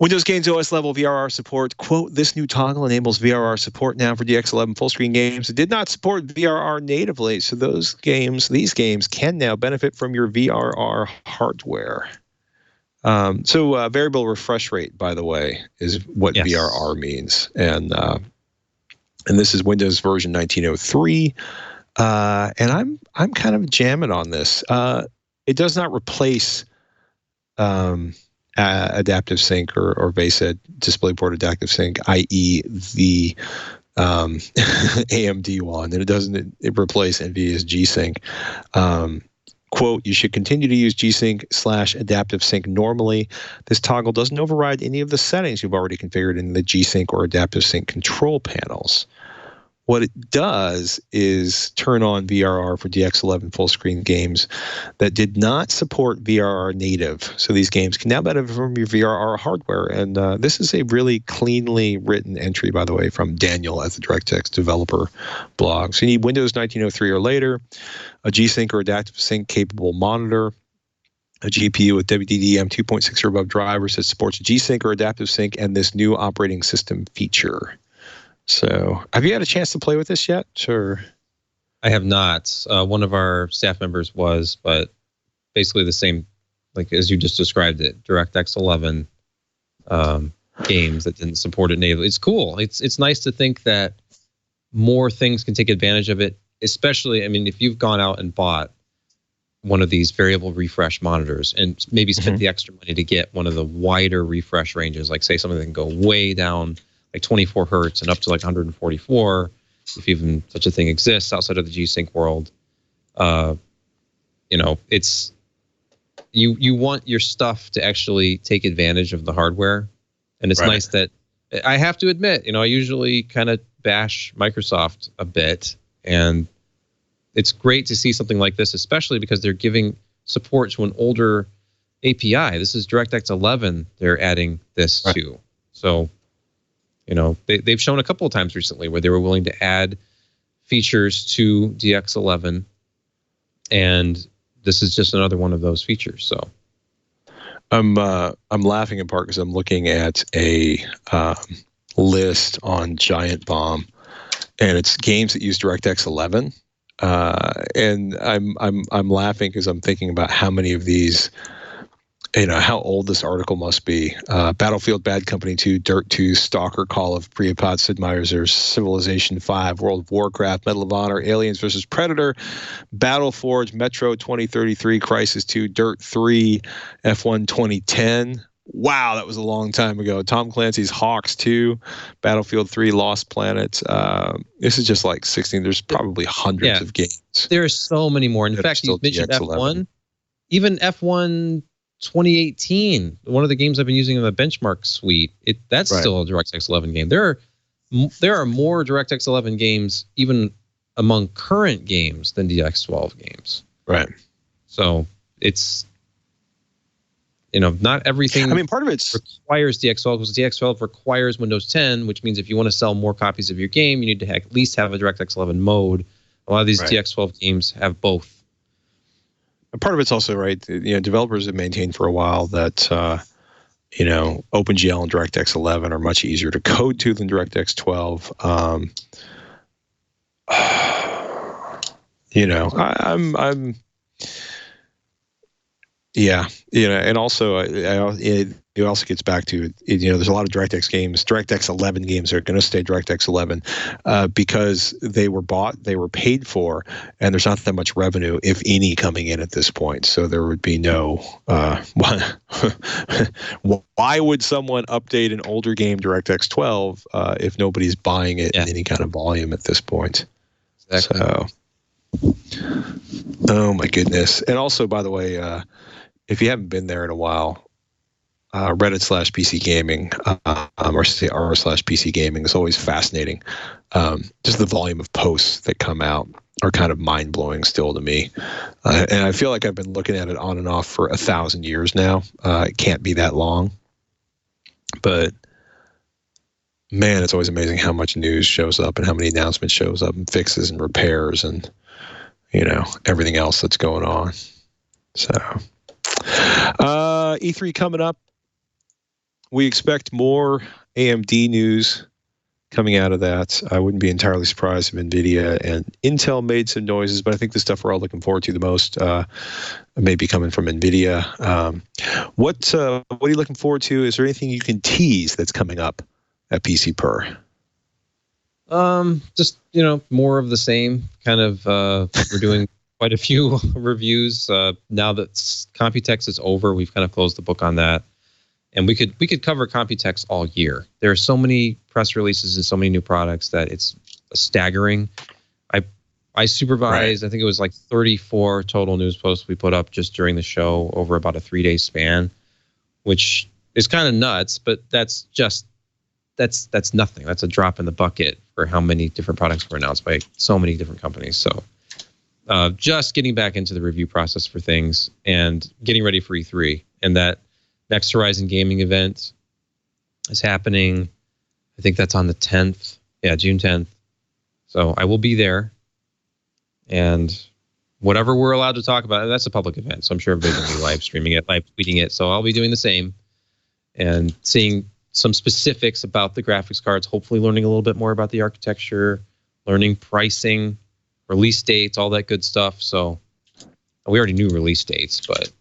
Windows Games OS level VRR support. Quote, this new toggle enables VRR support now for DX11 full screen games. It did not support VRR natively, so these games can now benefit from your VRR hardware. So variable refresh rate, by the way, is what VRR means. And this is Windows version 1903. And I'm kind of jamming on this. It does not replace adaptive sync or VESA DisplayPort adaptive sync, i.e. the AMD one, and it doesn't replace NVIDIA's G-Sync. Quote, you should continue to use G-Sync/adaptive sync normally. This toggle doesn't override any of the settings you've already configured in the G-Sync or adaptive sync control panels. What it does is turn on VRR for DX11 full screen games that did not support VRR native. So these games can now benefit from your VRR hardware. And this is a really cleanly written entry, by the way, from Daniel at the DirectX developer blog. So you need Windows 1903 or later, a G-Sync or adaptive sync capable monitor, a GPU with WDDM 2.6 or above drivers that supports G-Sync or adaptive sync, and this new operating system feature. So, have you had a chance to play with this yet? Sure. I have not. One of our staff members was, but basically the same, like as you just described it, DirectX 11 games that didn't support it natively. It's cool. It's nice to think that more things can take advantage of it, especially, I mean, if you've gone out and bought one of these variable refresh monitors and maybe spent the extra money to get one of the wider refresh ranges, like say something that can go way down like 24 hertz and up to like 144, if even such a thing exists outside of the G-Sync world. It's you want your stuff to actually take advantage of the hardware, and it's nice that I have to admit, I usually kind of bash Microsoft a bit, and it's great to see something like this, especially because they're giving support to an older API. This is DirectX 11. They're adding this to, so they've shown a couple of times recently where they were willing to add features to DX 11, and this is just another one of those features. So I'm laughing in part because I'm looking at a list on Giant Bomb, and it's games that use DirectX 11, and I'm laughing because I'm thinking about how many of these, how old this article must be. Battlefield Bad Company 2, Dirt 2, Stalker, Call of Priapod, Sid Meier's Civilization 5, World of Warcraft, Medal of Honor, Aliens vs. Predator, Battleforge, Metro 2033, Crisis 2, Dirt 3, F1 2010. Wow, that was a long time ago. Tom Clancy's Hawks 2, Battlefield 3, Lost Planet. This is just like 16. There's probably hundreds of games. There are so many more. In fact, you mentioned F1. Even F1 2018, one of the games I've been using in the benchmark suite, that's still a DirectX 11 game. There are more DirectX 11 games even among current games than DX 12 games. Right. So it's not everything. I mean, part of it requires DX 12 because DX 12 requires Windows 10, which means if you want to sell more copies of your game, you need to at least have a DirectX 11 mode. A lot of these DX 12 games have both. Part of it's also developers have maintained for a while that OpenGL and DirectX 11 are much easier to code to than DirectX 12. And also it also gets back to there's a lot of DirectX games. DirectX 11 games are going to stay DirectX 11 because they were bought, they were paid for, and there's not that much revenue, if any, coming in at this point. So there would be no. Why would someone update an older game DirectX 12 if nobody's buying it in any kind of volume at this point? Exactly. So, oh my goodness! And also, by the way, if you haven't been there in a while, Reddit/PC Gaming, or say r/PC Gaming is always fascinating. Just the volume of posts that come out are kind of mind blowing still to me, and I feel like I've been looking at it on and off for 1,000 years now. It can't be that long, but man, it's always amazing how much news shows up and how many announcements shows up and fixes and repairs and everything else that's going on. So E3 coming up. We expect more AMD news coming out of that. I wouldn't be entirely surprised if NVIDIA and Intel made some noises, but I think the stuff we're all looking forward to the most may be coming from NVIDIA. What are you looking forward to? Is there anything you can tease that's coming up at PC Per? Just more of the same kind of. We're doing quite a few reviews now that Computex is over. We've kind of closed the book on that, and we could cover Computex all year. There are so many press releases and so many new products that it's staggering. I supervised. I think it was like 34 total news posts we put up just during the show over about a 3-day span, which is kind of nuts. But that's nothing. That's a drop in the bucket for how many different products were announced by so many different companies. So just getting back into the review process for things and getting ready for E3. And that Next Horizon Gaming event is happening. I think that's on the 10th. Yeah, June 10th. So I will be there. And whatever we're allowed to talk about, that's a public event. So I'm sure everybody's going to be live streaming it, live tweeting it. So I'll be doing the same and seeing some specifics about the graphics cards, hopefully learning a little bit more about the architecture, learning pricing, release dates, all that good stuff. So we already knew release dates, but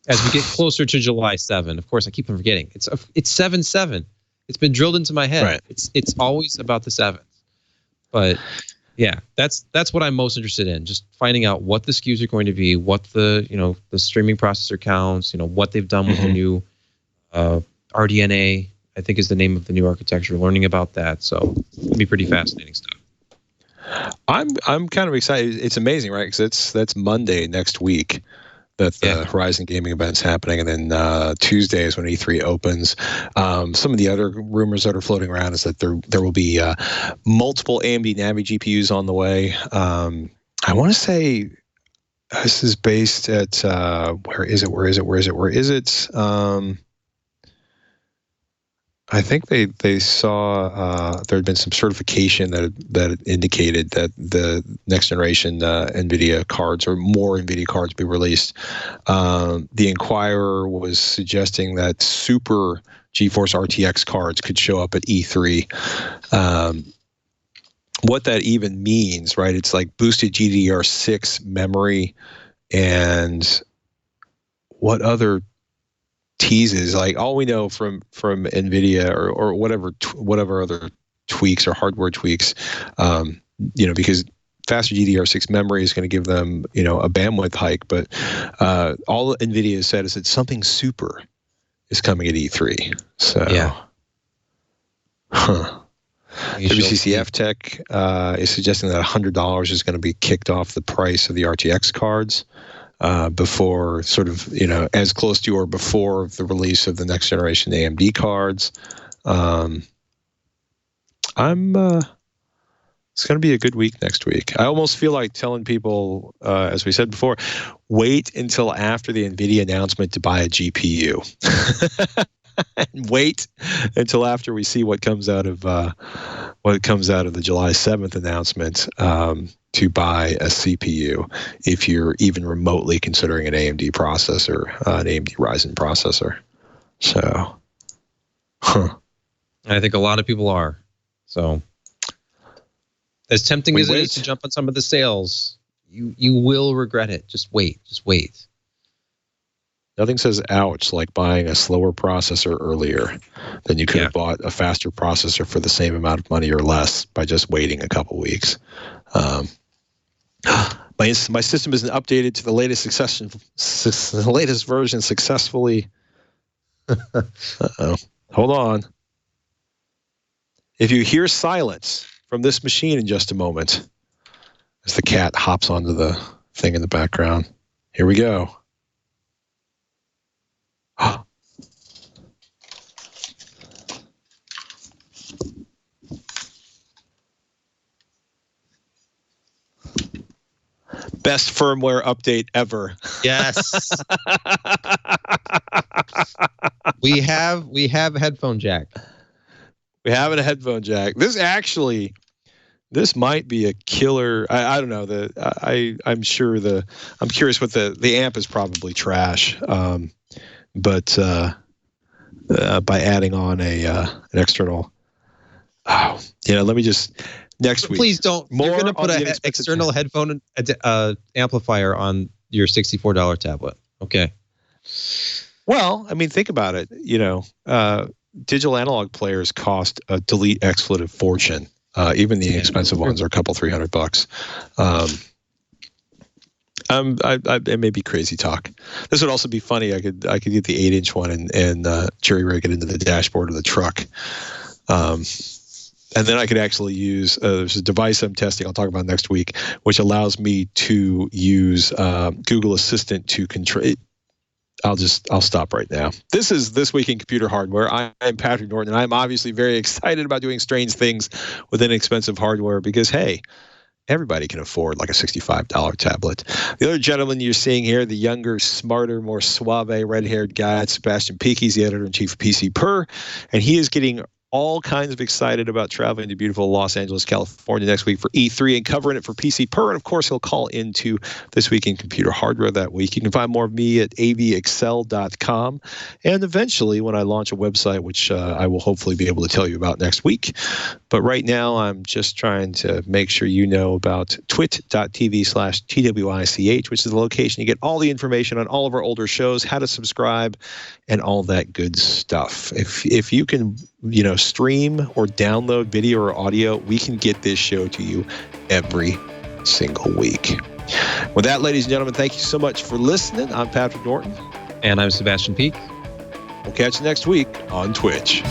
as we get closer to July 7, of course, I keep on forgetting. It's 7/7. It's been drilled into my head. Right. It's always about the 7th. But yeah, that's what I'm most interested in. Just finding out what the SKUs are going to be, what the the streaming processor counts, what they've done with the new RDNA, I think is the name of the new architecture. Learning about that, so it'll be pretty fascinating stuff. I'm kind of excited. It's amazing, right? Because that's Monday next week. that the Horizon Gaming event's happening, and then Tuesday is when E3 opens. Some of the other rumors that are floating around is that there will be multiple AMD Navi GPUs on the way. I want to say this is based at where is it? I think they saw there had been some certification that indicated that the next generation NVIDIA cards or more NVIDIA cards be released. The Inquirer was suggesting that super GeForce RTX cards could show up at E3. What that even means, right? It's like boosted GDDR6 memory and what other teases. Like all we know from NVIDIA or whatever other tweaks or hardware tweaks, because faster GDDR6 memory is going to give them, a bandwidth hike. But all NVIDIA has said is that something super is coming at E3. So, WCCF Tech is suggesting that $100 is going to be kicked off the price of the RTX cards. Before sort of, as close to or before the release of the next generation AMD cards. It's going to be a good week next week. I almost feel like telling people, as we said before, wait until after the NVIDIA announcement to buy a GPU. And wait until after we see what comes out of the July 7th announcement to buy a CPU if you're even remotely considering an AMD processor, an AMD Ryzen processor. So, I think a lot of people are. So, as tempting as it is to jump on some of the sales, you will regret it. Just wait. Nothing says ouch like buying a slower processor earlier than you could have bought a faster processor for the same amount of money or less by just waiting a couple weeks. My system isn't updated to the latest version successfully. Uh-oh. Hold on. If you hear silence from this machine in just a moment, as the cat hops onto the thing in the background, here we go. Best firmware update ever. Yes. we have a headphone jack. We have a headphone jack. This might be a killer. I don't know. I'm curious what the amp is probably trash. But by adding on an external, let me just next week. Please don't. You're going to put an external headphone amplifier on your $64 tablet. Okay. Well, I mean, think about it. Digital analog players cost a delete expletive fortune. Even the expensive ones are a couple $300. It may be crazy talk. This would also be funny. I could get the 8-inch one and jury rig it into the dashboard of the truck. And then I could actually use there's a device I'm testing. I'll talk about next week, which allows me to use Google Assistant to control. I'll stop right now. This is This Week in Computer Hardware. I'm Patrick Norton, and I'm obviously very excited about doing strange things with inexpensive hardware because, hey, everybody can afford like a $65 tablet. The other gentleman you're seeing here, the younger, smarter, more suave, red-haired guy, Sebastian Peak. He's the editor-in-chief of PC Per, and he is getting all kinds of excited about traveling to beautiful Los Angeles, California next week for E3 and covering it for PC Per. And of course, he'll call into This Week in Computer Hardware that week. You can find more of me at avexcel.com. And eventually, when I launch a website, which I will hopefully be able to tell you about next week. But right now, I'm just trying to make sure you know about twit.tv/TWICH, which is the location you get all the information on all of our older shows, how to subscribe, and all that good stuff. If you can, stream or download video or audio, we can get this show to you every single week. With that, ladies and gentlemen, thank you so much for listening. I'm Patrick Norton. And I'm Sebastian Peak. We'll catch you next week on Twitch.